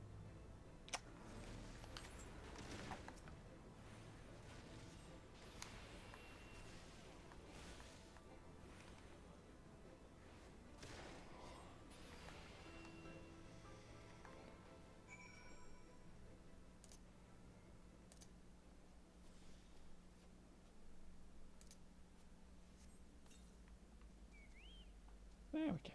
There we go.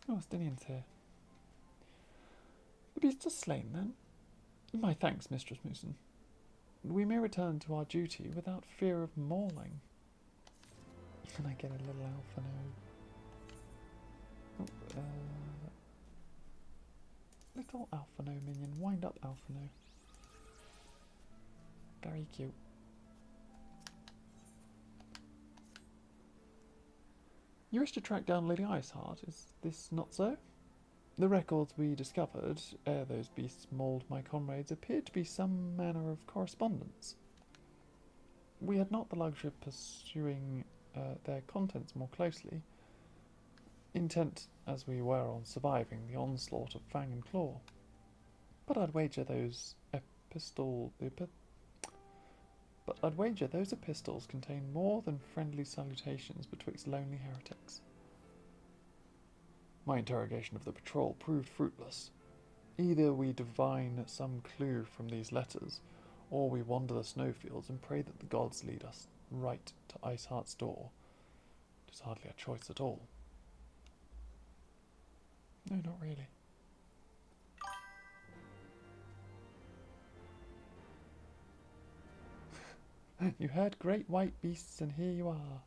Oh, Stinian's here. The beasts are slain, then? My thanks, Mistress Mooson. We may return to our duty without fear of mauling. Can I get a little Alphano? Little Alphano minion. Wind up, Alphano. Very cute. You wish to track down Lady Iceheart, is this not so? The records we discovered, ere those beasts mauled my comrades, appeared to be some manner of correspondence. We had not the luxury of pursuing their contents more closely, intent as we were on surviving the onslaught of Fang and Claw. But I'd wager those epistles contain more than friendly salutations betwixt lonely heretics. My interrogation of the patrol proved fruitless. Either we divine some clue from these letters, or we wander the snowfields and pray that the gods lead us right to Iceheart's door. It is hardly a choice at all. No, not really. You heard great white beasts, and here you are.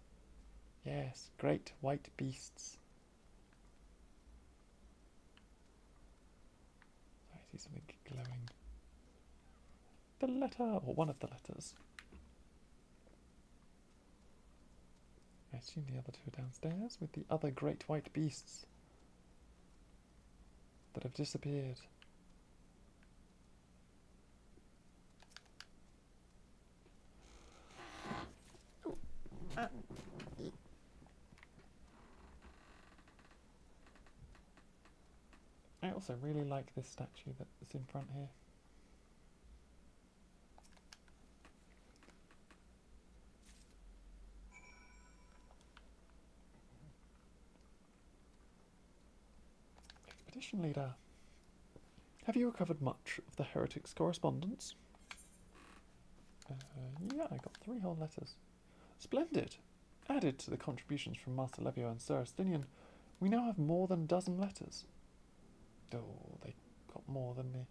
Yes, great white beasts. I see something glowing. The letter, or one of the letters. I assume the other two are downstairs with the other great white beasts that have disappeared. I also really like this statue that's in front here. Expedition leader. Have you recovered much of the heretics' correspondence? Yeah, I got 3 whole letters. Splendid! Added to the contributions from Master Levio and Sir Estinian, we now have more than a dozen letters. Oh, they got more than me.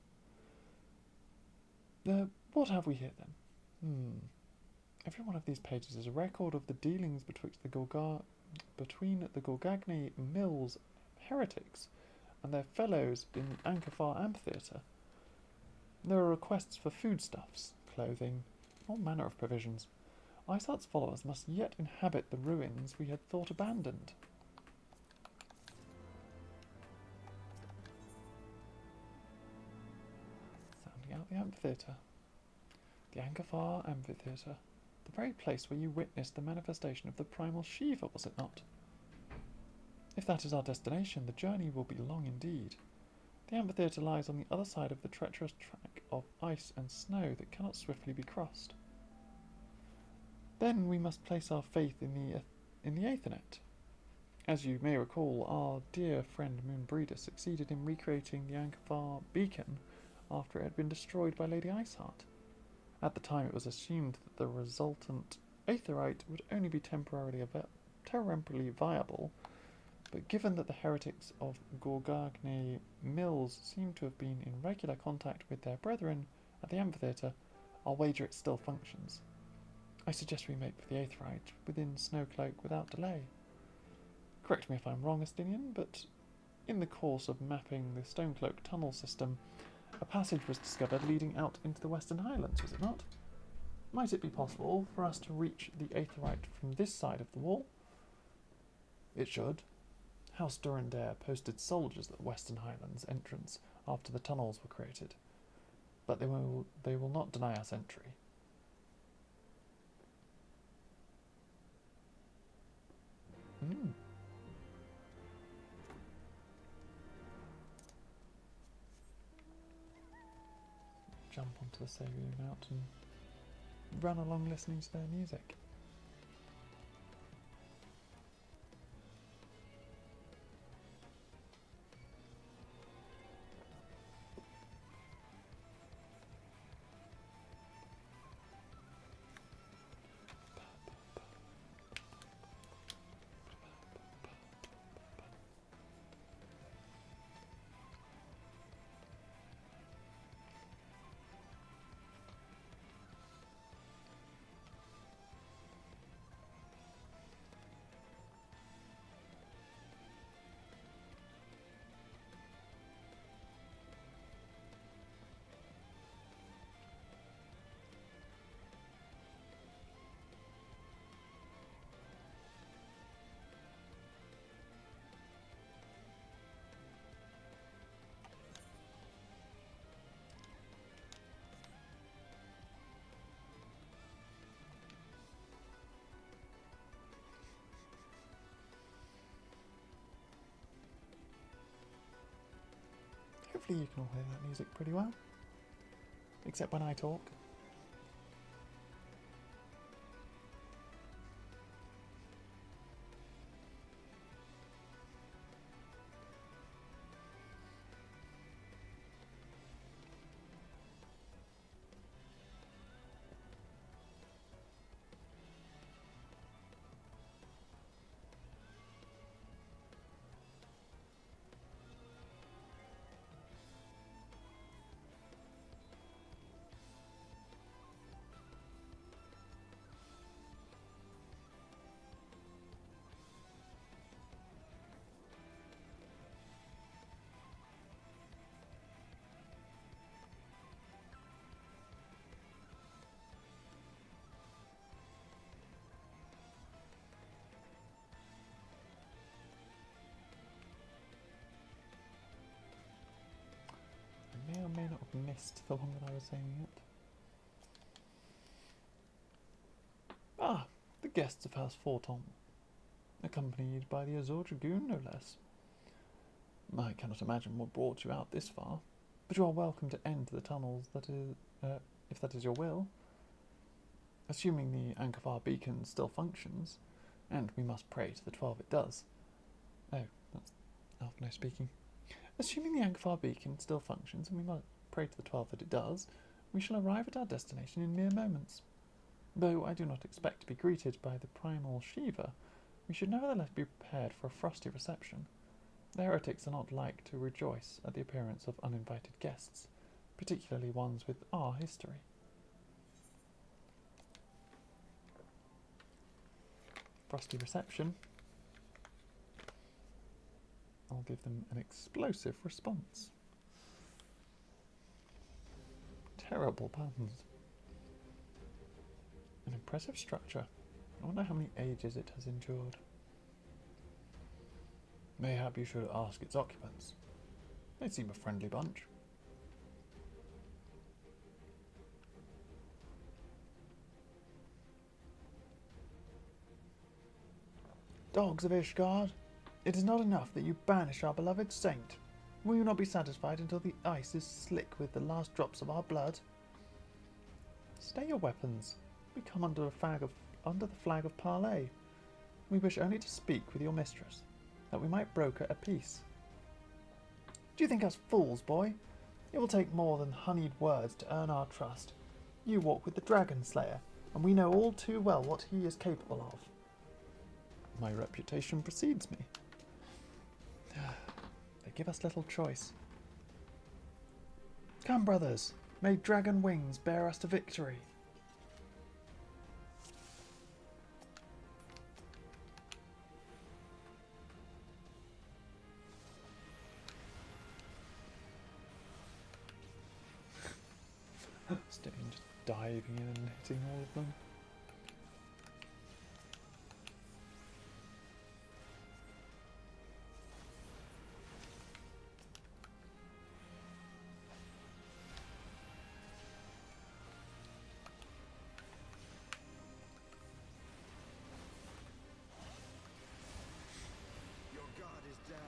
What have we here then? Every one of these pages is a record of the dealings between the Gorgagne Mills heretics and their fellows in the Ankafar Amphitheatre. There are requests for foodstuffs, clothing, all manner of provisions. Iceheart's followers must yet inhabit the ruins we had thought abandoned. Sounding out the amphitheatre. The Ankafar Amphitheatre. The very place where you witnessed the manifestation of the primal Shiva, was it not? If that is our destination, the journey will be long indeed. The amphitheatre lies on the other side of the treacherous track of ice and snow that cannot swiftly be crossed. Then we must place our faith in the Aethernet. As you may recall, our dear friend Moonbreeder succeeded in recreating the Ankafar beacon after it had been destroyed by Lady Iceheart. At the time it was assumed that the resultant aetherite would only be temporarily viable, but given that the heretics of Gorgagne Mills seem to have been in regular contact with their brethren at the amphitheatre, I'll wager it still functions. I suggest we make for the aetherite within Snowcloak without delay. Correct me if I'm wrong, Estinian, but in the course of mapping the Stonecloak tunnel system, a passage was discovered leading out into the Western Highlands, was it not? Might it be possible for us to reach the aetherite from this side of the wall? It should. House Durandare posted soldiers at the Western Highlands entrance after the tunnels were created, but they will not deny us entry. Jump onto the Savior Mount and run along listening to their music. Hopefully you can all hear that music pretty well. Except when I talk. I may or may not have missed the one that I was saying it. Ah, the guests of House Forton, accompanied by the Azure Dragoon, no less. I cannot imagine what brought you out this far, but you are welcome to enter the tunnels, if that is your will. Assuming the Ankavar beacon still functions, and we must pray to the 12 it does. Oh, that's Alphino speaking. Assuming the Ankavar beacon still functions, and we must pray to the 12 that it does, we shall arrive at our destination in mere moments. Though I do not expect to be greeted by the primal Shiva, we should nevertheless be prepared for a frosty reception. The heretics are not like to rejoice at the appearance of uninvited guests, particularly ones with our history. Frosty reception. I'll give them an explosive response. Terrible puns. An impressive structure. I wonder how many ages it has endured. Mayhap you should ask its occupants. They seem a friendly bunch. Dogs of Ishgard, it is not enough that you banish our beloved saint. Will you not be satisfied until the ice is slick with the last drops of our blood? Stay your weapons. We come under the flag of parley. We wish only to speak with your mistress, that we might broker a peace. Do you think us fools, boy? It will take more than honeyed words to earn our trust. You walk with the Dragon Slayer, and we know all too well what he is capable of. My reputation precedes me. They give us little choice. Come, brothers, may dragon wings bear us to victory. Staying just diving in and hitting all of them. Your guard is down.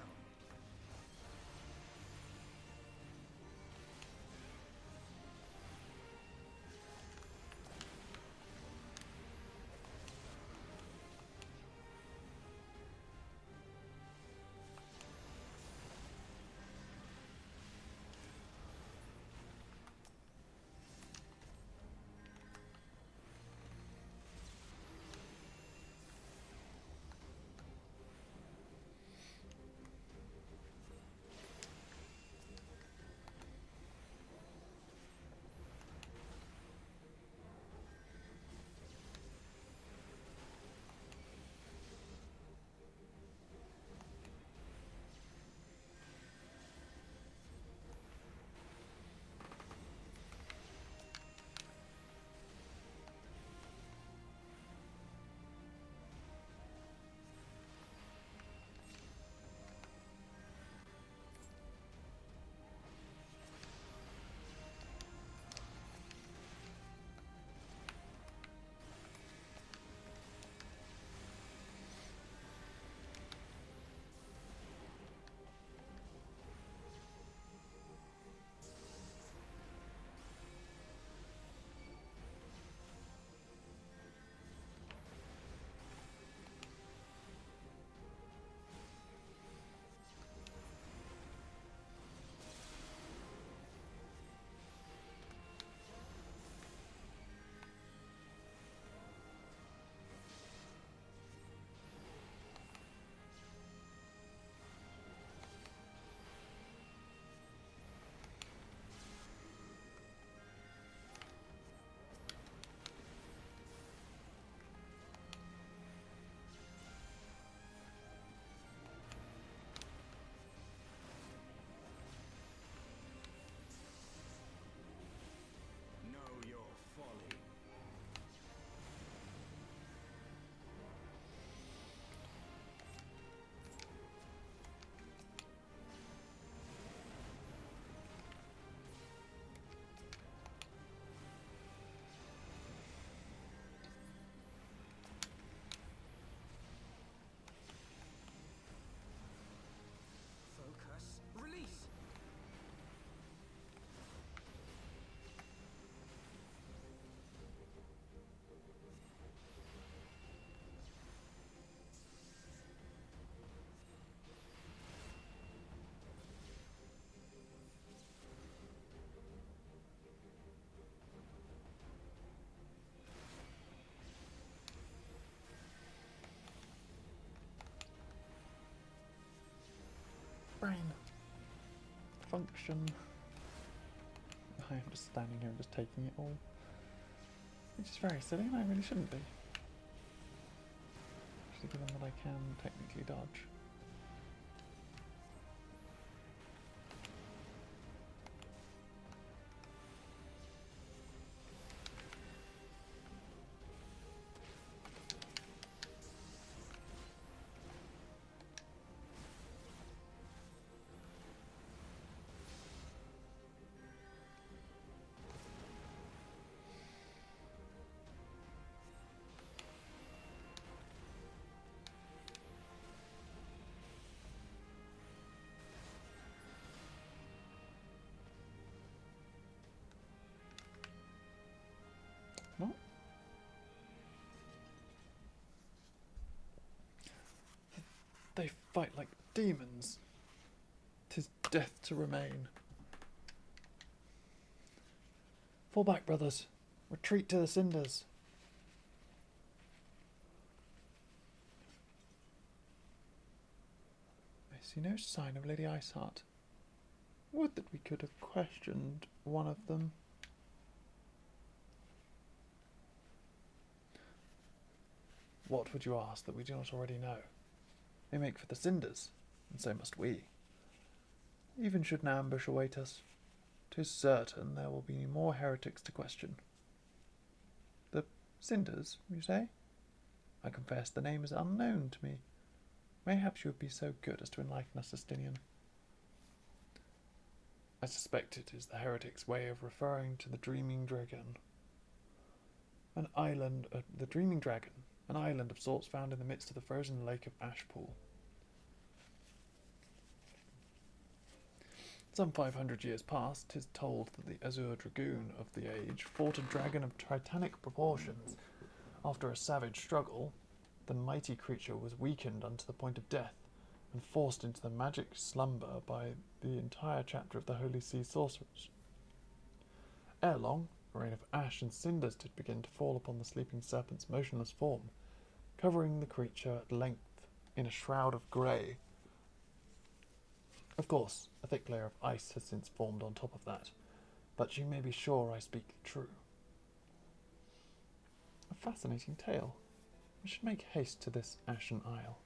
brain function. I am just standing here and just taking it all. Which is very silly, and I really shouldn't be. Actually, given that I can technically dodge. No? They fight like demons. 'Tis death to remain. Fall back, brothers. Retreat to the cinders. I see no sign of Lady Iceheart. Would that we could have questioned one of them. What would you ask that we do not already know? They make for the cinders, and so must we. Even should an ambush await us, 'tis certain there will be more heretics to question. The cinders, you say? I confess the name is unknown to me. Mayhaps you would be so good as to enlighten us, Justinian. I suspect it is the heretics' way of referring to the Dreaming Dragon. The Dreaming Dragon, an island of sorts found in the midst of the frozen lake of Ashpool. Some 500 years past, 'tis told that the Azure Dragoon of the age fought a dragon of titanic proportions. After a savage struggle, the mighty creature was weakened unto the point of death, and forced into the magic slumber by the entire chapter of the Holy See sorcerers. Ere long, a rain of ash and cinders did begin to fall upon the sleeping serpent's motionless form, covering the creature at length in a shroud of grey. Of course, a thick layer of ice has since formed on top of that, but you may be sure I speak true. A fascinating tale. We should make haste to this Ashen Isle.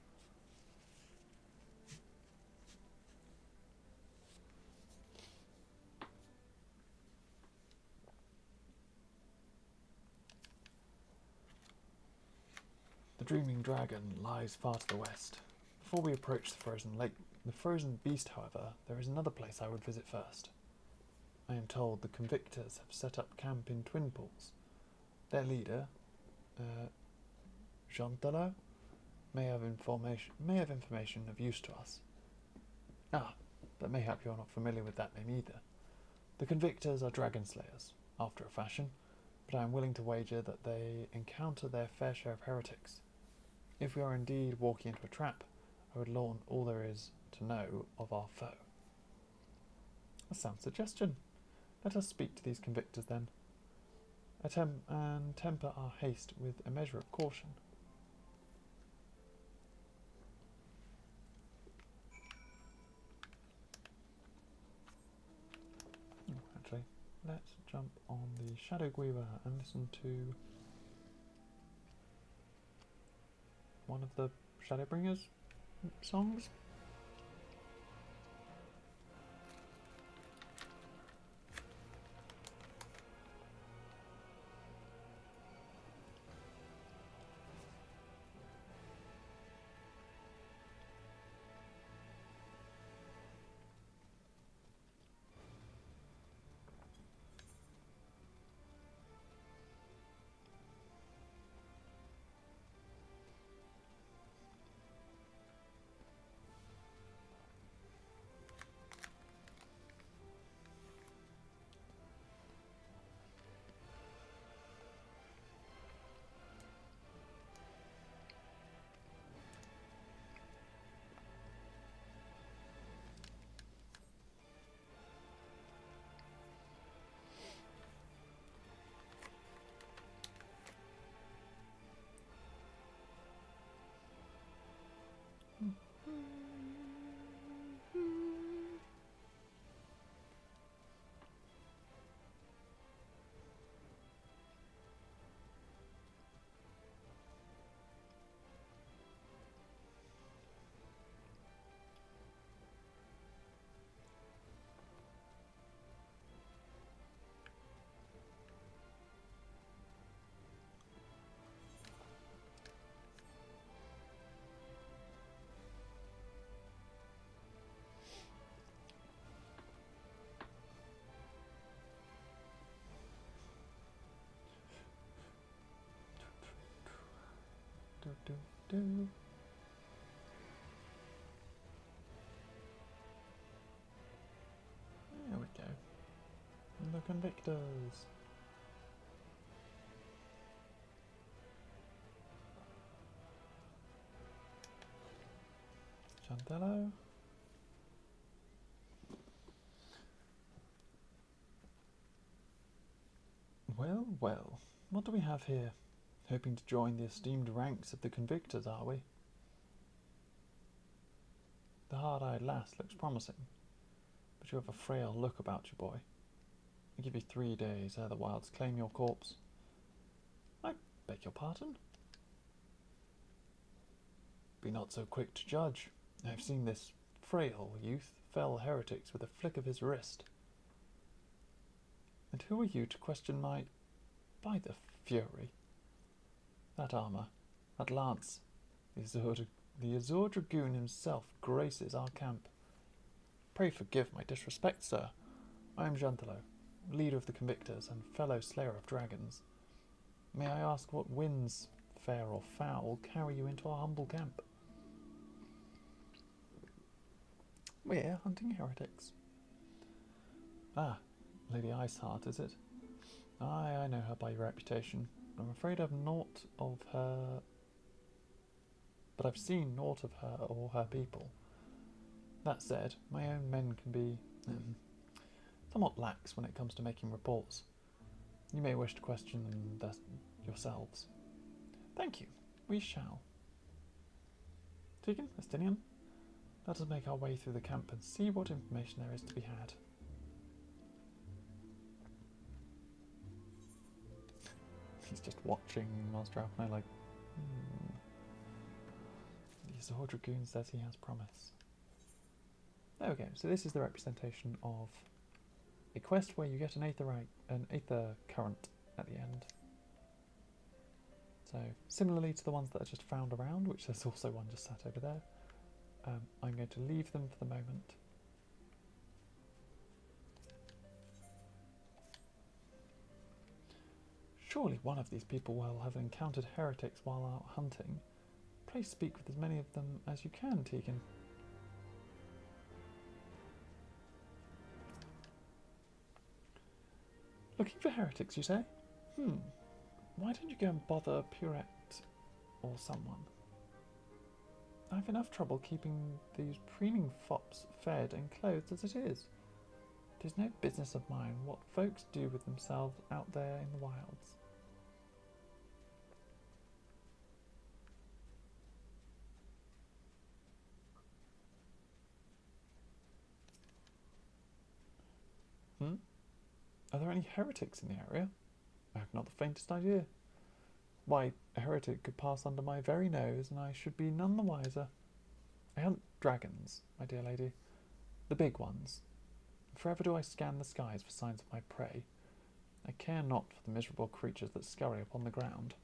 The Dreaming Dragon lies far to the west. Before we approach the frozen beast, however, there is another place I would visit first. I am told the convictors have set up camp in Twin Pools. Their leader, Jean may have information of use to us. But mayhap you are not familiar with that name either. The convictors are dragon slayers, after a fashion, but I am willing to wager that they encounter their fair share of heretics. If we are indeed walking into a trap, I would learn all there is to know of our foe. A sound suggestion. Let us speak to these convictors then, and temper our haste with a measure of caution. Actually, let's jump on the Shadow Weaver and listen to one of the Shadowbringers songs. do. There we go. The Convictors. Chantello. Well, well. What do we have here? Hoping to join the esteemed ranks of the Convictors, are we? The hard-eyed lass looks promising, but you have a frail look about you, boy. I give you 3 days ere the wilds claim your corpse. I beg your pardon? Be not so quick to judge. I have seen this frail youth fell heretics with a flick of his wrist. And who are you to question my... By the fury! That armour, that lance, the Azure Dragoon himself graces our camp. Pray forgive my disrespect, sir. I am Jantello, leader of the Convictors and fellow slayer of dragons. May I ask what winds, fair or foul, carry you into our humble camp? We're hunting heretics. Ah, Lady Iceheart, is it? Aye, I know her by reputation. I'm afraid I've naught of her... But I've seen naught of her or her people. That said, my own men can be somewhat lax when it comes to making reports. You may wish to question them yourselves. Thank you. We shall. Tegan, Estinian, let us make our way through the camp and see what information there is to be had. He's just watching Master Alpine like, The Azure Dragoon says he has promise. There we go. So this is the representation of a quest where you get an aether current at the end. So similarly to the ones that I just found around, which there's also one just sat over there, I'm going to leave them for the moment. Surely one of these people will have encountered heretics while out hunting. Pray speak with as many of them as you can, Tegan. Looking for heretics, you say? Why don't you go and bother Purette or someone? I have enough trouble keeping these preening fops fed and clothed as it is. It is no business of mine what folks do with themselves out there in the wilds. Are there any heretics in the area? I have not the faintest idea. Why, a heretic could pass under my very nose, and I should be none the wiser. I hunt dragons, my dear lady. The big ones. Forever do I scan the skies for signs of my prey. I care not for the miserable creatures that scurry upon the ground.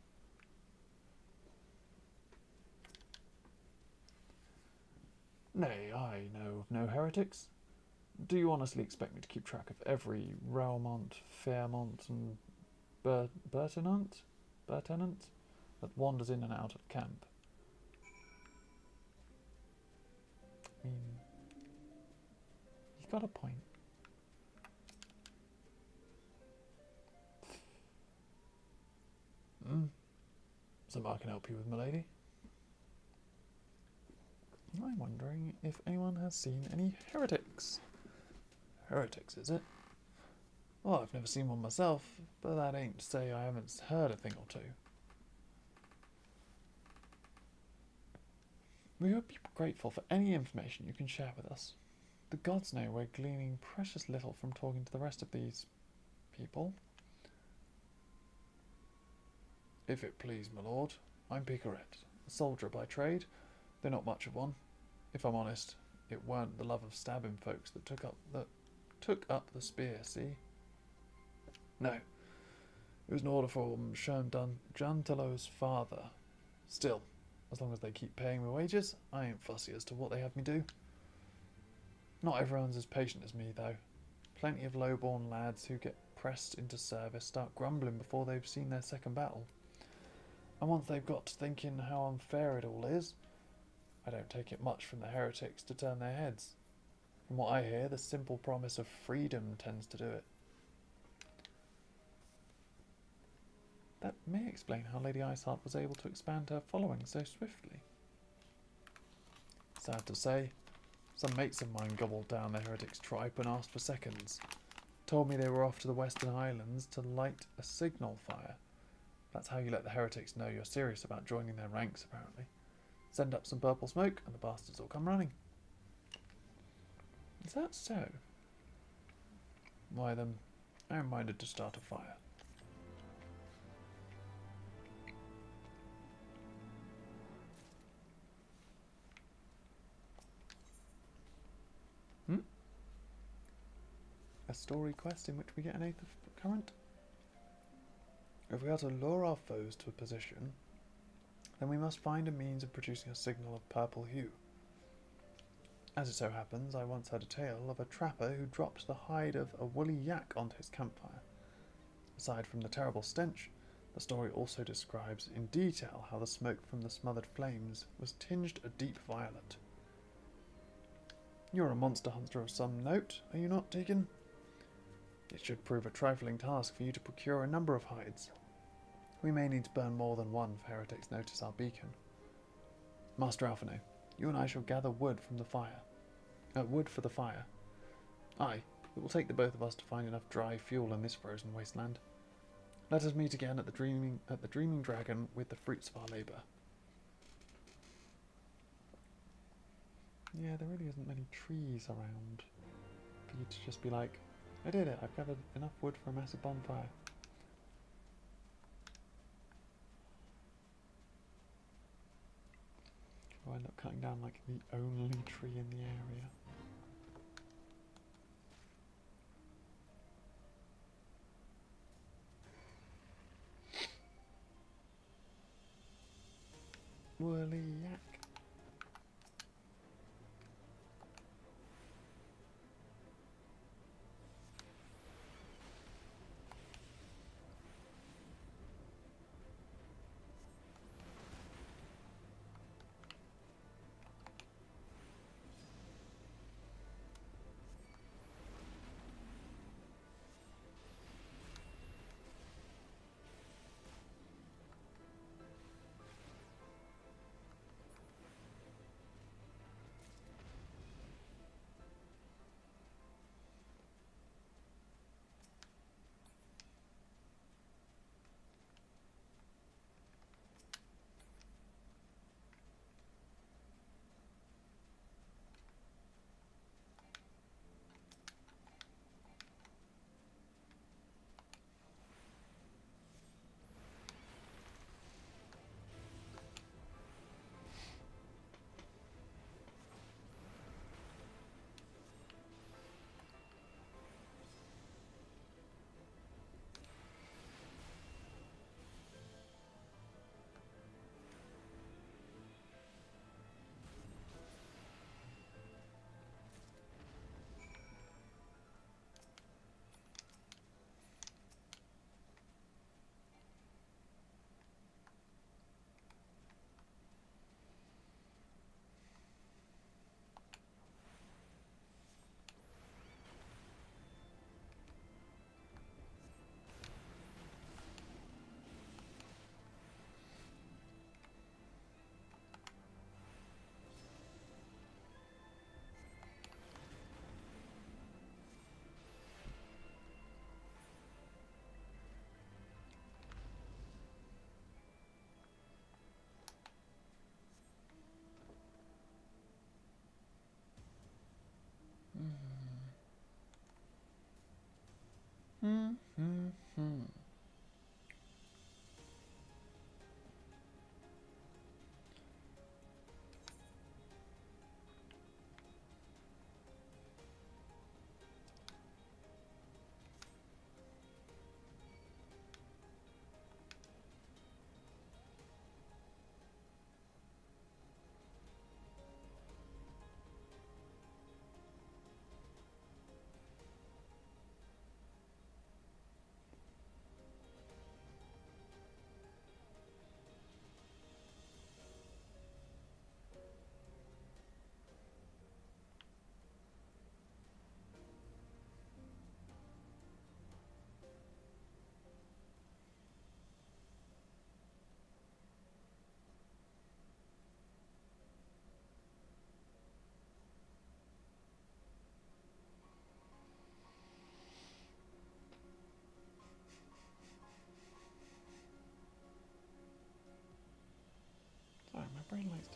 Nay, I know of no heretics. Do you honestly expect me to keep track of every Raubahn, Fairmont, and Bertenant that wanders in and out of camp? I mean, you got a point. Something I can help you with, milady? I'm wondering if anyone has seen any heretics. Heretics, is it? Well, I've never seen one myself, but that ain't to say I haven't heard a thing or two. We would be grateful for any information you can share with us. The gods know we're gleaning precious little from talking to the rest of these people. If it please, my lord, I'm Picaret, a soldier by trade, though not much of one. If I'm honest, it weren't the love of stabbing folks that took up the spear, see? No, it was an order from Jantello's father. Still, as long as they keep paying me wages, I ain't fussy as to what they have me do. Not everyone's as patient as me, though. Plenty of low-born lads who get pressed into service start grumbling before they've seen their second battle. And once they've got to thinking how unfair it all is, I don't take it much from the heretics to turn their heads. From what I hear, the simple promise of freedom tends to do it. That may explain how Lady Iceheart was able to expand her following so swiftly. Sad to say, some mates of mine gobbled down the heretics' tripe and asked for seconds. Told me they were off to the Western Highlands to light a signal fire. That's how you let the heretics know you're serious about joining their ranks, apparently. Send up some purple smoke and the bastards will come running. Is that so? Why then, I am minded to start a fire. A story quest in which we get an eighth of current? If we are to lure our foes to a position, then we must find a means of producing a signal of purple hue. As it so happens, I once heard a tale of a trapper who dropped the hide of a woolly yak onto his campfire. Aside from the terrible stench, the story also describes in detail how the smoke from the smothered flames was tinged a deep violet. You're a monster hunter of some note, are you not, Deacon? It should prove a trifling task for you to procure a number of hides. We may need to burn more than one if heretics notice our beacon. Master Alphino, you and I shall gather wood from the fire. Wood for the fire. Aye, it will take the both of us to find enough dry fuel in this frozen wasteland. Let us meet again at the Dreaming Dragon with the fruits of our labour. Yeah, there really isn't many trees around for you to just be like, I did it, I've gathered enough wood for a massive bonfire. I'll end up cutting down like the only tree in the area. Woolly yak.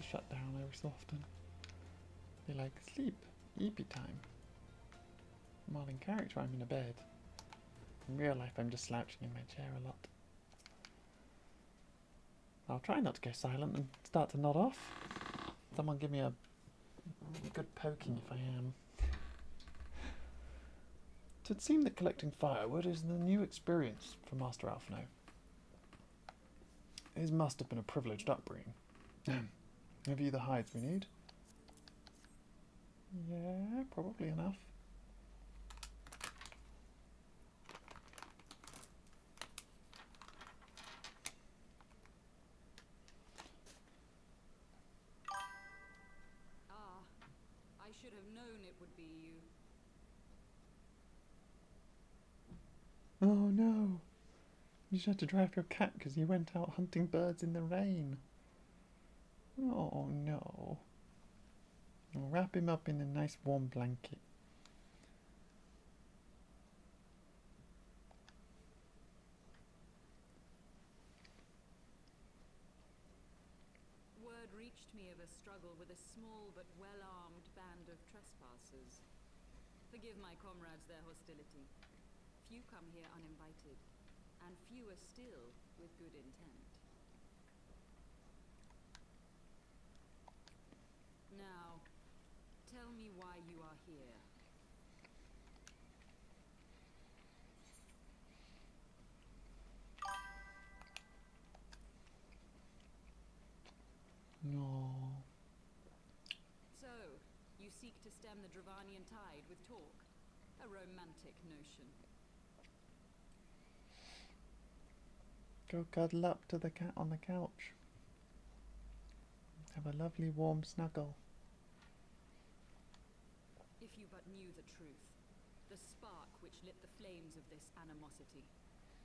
to shut down every so often. Be like, sleep, eepy time. While in character I'm in a bed. In real life I'm just slouching in my chair a lot. I'll try not to go silent and start to nod off. Someone give me a good poking if I am. It would seem that collecting firewood is the new experience for Master Alphino. His must have been a privileged upbringing. Have you the hides we need? Yeah, probably enough. Ah, I should have known it would be you. Oh no! You just had to dry off your cat because you went out hunting birds in the rain. Oh no. I'll wrap him up in a nice warm blanket. Word reached me of a struggle with a small but well-armed band of trespassers. Forgive my comrades their hostility. Few come here uninvited, and fewer still with good intent. Now, tell me why you are here. No. So, you seek to stem the Dravanian tide with talk? A romantic notion. Go cuddle up to the cat on the couch. Have a lovely warm snuggle. If you but knew the truth, the spark which lit the flames of this animosity,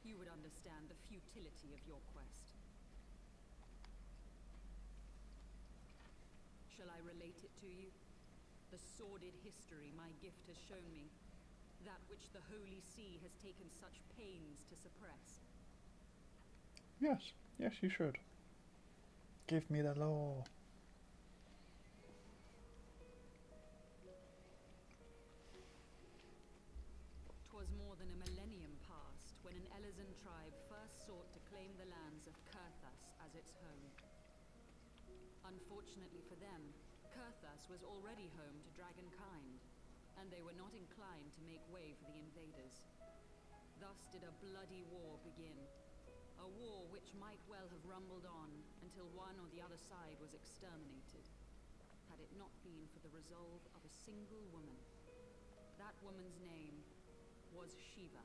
you would understand the futility of your quest. Shall I relate it to you? The sordid history my gift has shown me, that which the Holy See has taken such pains to suppress. Yes, yes you should. Give me the law. 'Twas more than a millennium past when an Elezen tribe first sought to claim the lands of Kurthas as its home. Unfortunately for them, Kurthas was already home to dragonkind, and they were not inclined to make way for the invaders. Thus did a bloody war begin, a war which might well have rumbled on until one or the other side was exterminated, had it not been for the resolve of a single woman. That woman's name was Shiva.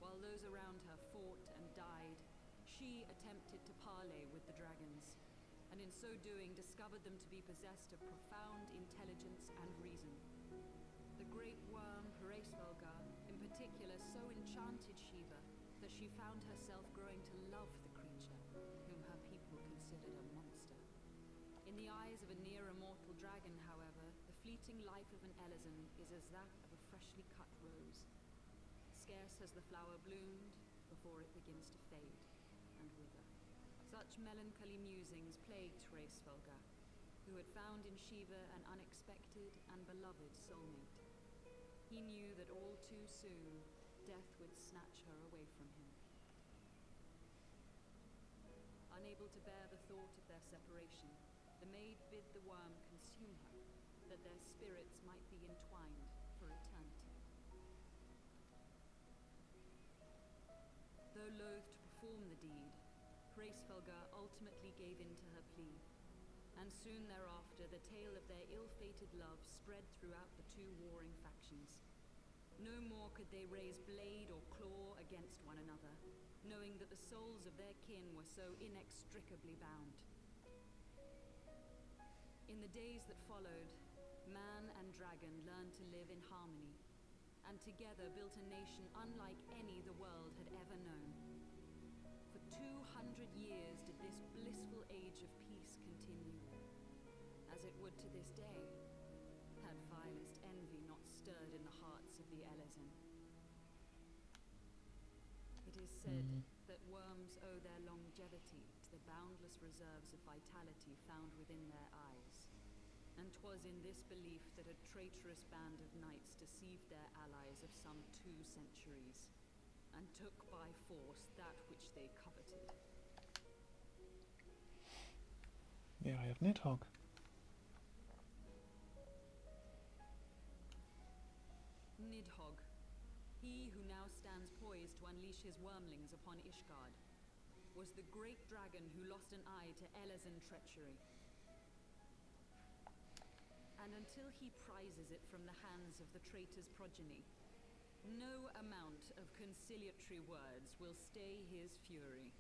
While those around her fought and died, she attempted to parley with the dragons, and in so doing discovered them to be possessed of profound intelligence and reason. The great worm Hraesvelga, in particular, so enchanted Shiva that she found herself growing to love the creature, whom her people considered a monster. In the eyes of a near-immortal dragon, however, the fleeting life of an Elezen is as that of a freshly cut rose. Scarce has the flower bloomed before it begins to fade and wither. Such melancholy musings plagued Hraesvelga, who had found in Shiva an unexpected and beloved soulmate. He knew that all too soon, death would snatch her away from him. Unable to bear the thought of their separation, the maid bid the worm consume her, that their spirits might be entwined for eternity. Though loath to perform the deed, Hraesvelga ultimately gave in to her plea, and soon thereafter the tale of their ill-fated love spread throughout the two warring factions. No more could they raise blade or claw against one another, knowing that the souls of their kin were so inextricably bound. In the days that followed, man and dragon learned to live in harmony, and together built a nation unlike any the world had ever known. For 200 years did this blissful age of peace continue, as it would to this day, had vilest envy not stirred in the hearts of the Elezen. It is said that worms owe their longevity to the boundless reserves of vitality found within their eyes. And 'twas in this belief that a traitorous band of knights deceived their allies of some 2 centuries, and took by force that which they coveted. The Eye of Nidhogg. Nidhogg, he who now stands poised to unleash his wormlings upon Ishgard, was the great dragon who lost an eye to Elezen treachery. And until he prizes it from the hands of the traitor's progeny, no amount of conciliatory words will stay his fury.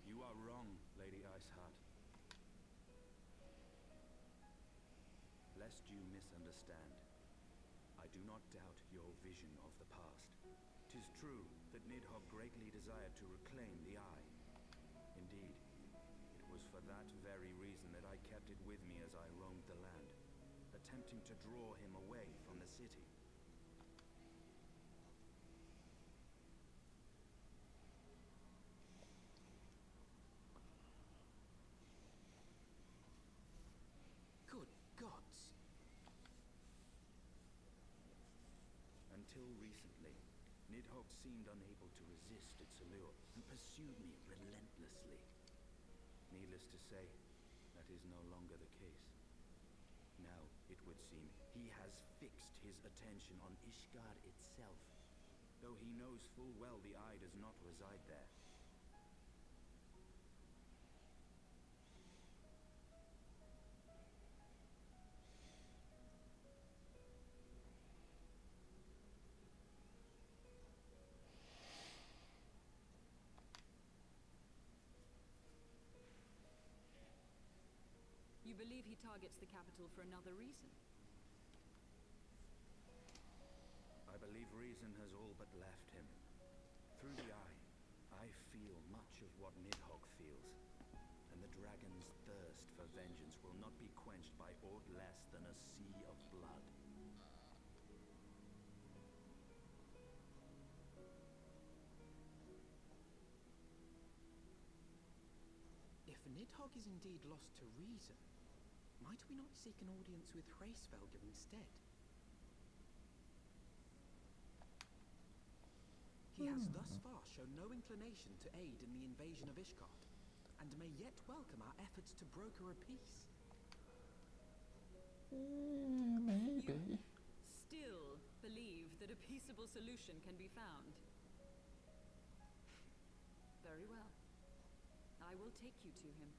You are wrong, Lady Iceheart. Lest you misunderstand, I do not doubt your vision of the past. 'Tis true that Nidhogg greatly desired to reclaim the Eye. Indeed, it was for that very reason that I kept it with me as I roamed the land, attempting to draw him away from the city. Good gods! Until recently, Nidhogg seemed unable to resist its allure and pursued me relentlessly. Needless to say, that is no longer the case. Now, it would seem, he has fixed his attention on Ishgard itself, though he knows full well the Eye does not reside there. You believe he targets the capital for another reason? I believe reason has all but left him. Through the Eye, I feel much of what Nidhogg feels, and the dragon's thirst for vengeance will not be quenched by aught less than a sea of blood. If Nidhogg is indeed lost to reason, might we not seek an audience with Hraesvelgr instead? He has thus far shown no inclination to aid in the invasion of Ishgard, and may yet welcome our efforts to broker a peace. Maybe. You still believe that a peaceable solution can be found? Very well. I will take you to him.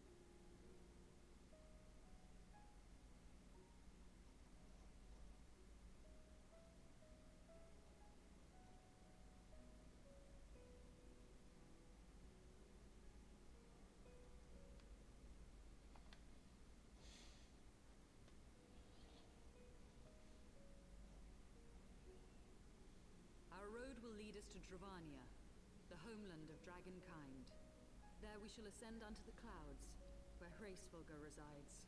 Our road will lead us to Dravania, the homeland of dragonkind. There we shall ascend unto the clouds, where Hraesvelgr resides.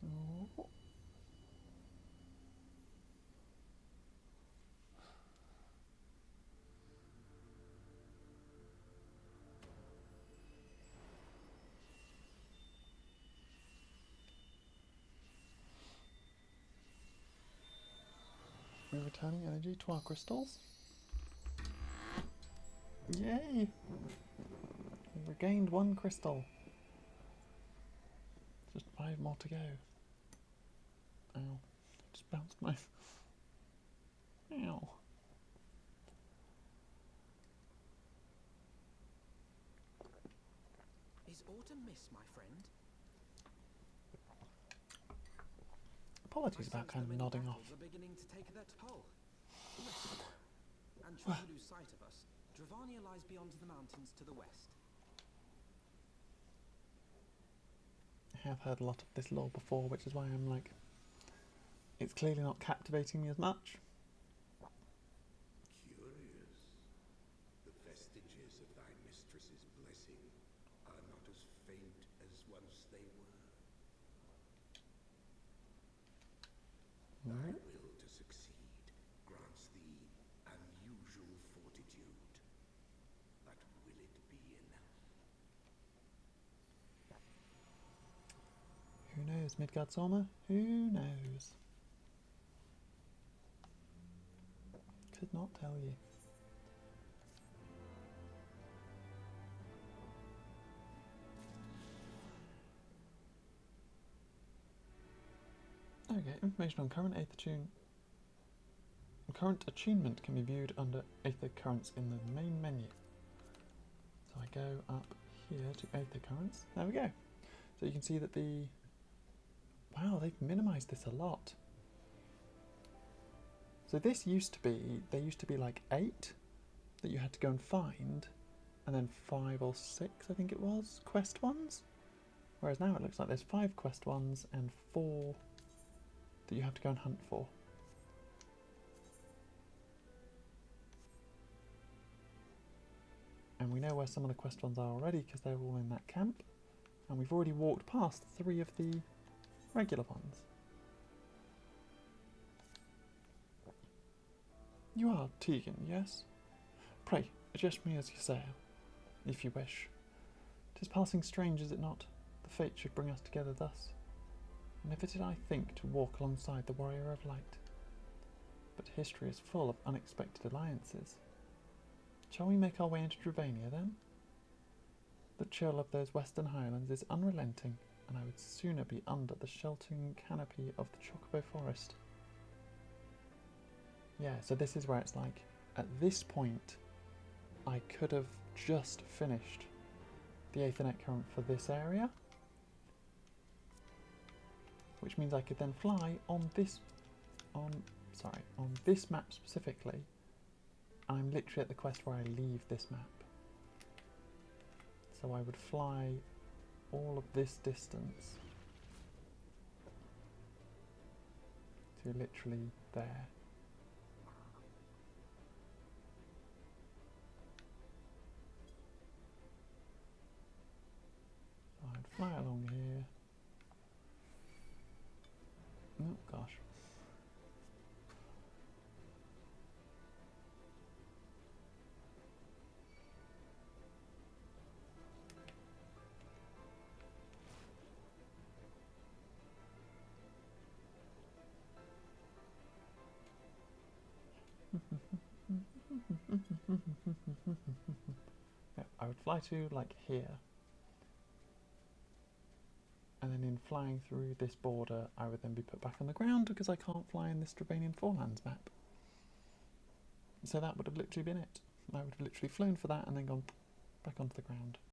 Oh. We're returning energy to our crystals. Yay! We regained 1 crystal. Just 5 more to go. Ow. Just bounced my... Ow. Is autumn miss, my friend? Apologies about kind of nodding off. Are beginning to take their toll. Listen, and should you lose sight of us, Dravania lies beyond the mountains to the west. I have heard a lot of this lore before, which is why I'm like... It's clearly not captivating me as much. Curious. The vestiges of thy mistress's blessing are not as faint as one knows? Midgard's armor? Who knows? Could not tell you. Okay, information on current current attunement can be viewed under Aether Currents in the main menu. So I go up here to Aether Currents. There we go. So you can see that the... Wow, they've minimised this a lot. So this used to be... There used to be like 8 that you had to go and find, and then 5 or 6, I think it was, quest ones. Whereas now it looks like there's 5 quest ones and 4 that you have to go and hunt for. And we know where some of the quest ones are already because they're all in that camp. And we've already walked past 3 of the regular ones. You are Tegan, yes? Pray, address me as you say, if you wish. 'Tis passing strange, is it not? The fate should bring us together thus. Never did I think to walk alongside the warrior of light. But history is full of unexpected alliances. Shall we make our way into Dravania then? The chill of those western highlands is unrelenting, and I would sooner be under the sheltering canopy of the Chocobo Forest. Yeah, so this is where it's like, at this point, I could have just finished the Aethernet current for this area, which means I could then fly on this, on this map specifically. I'm literally at the quest where I leave this map. So I would fly all of this distance to literally there. So I'd fly along here. Oh gosh. Yeah, I would fly to like here, and then in flying through this border I would then be put back on the ground because I can't fly in this Dravanian Forelands map. So that would have literally been it. I would have literally flown for that and then gone back onto the ground.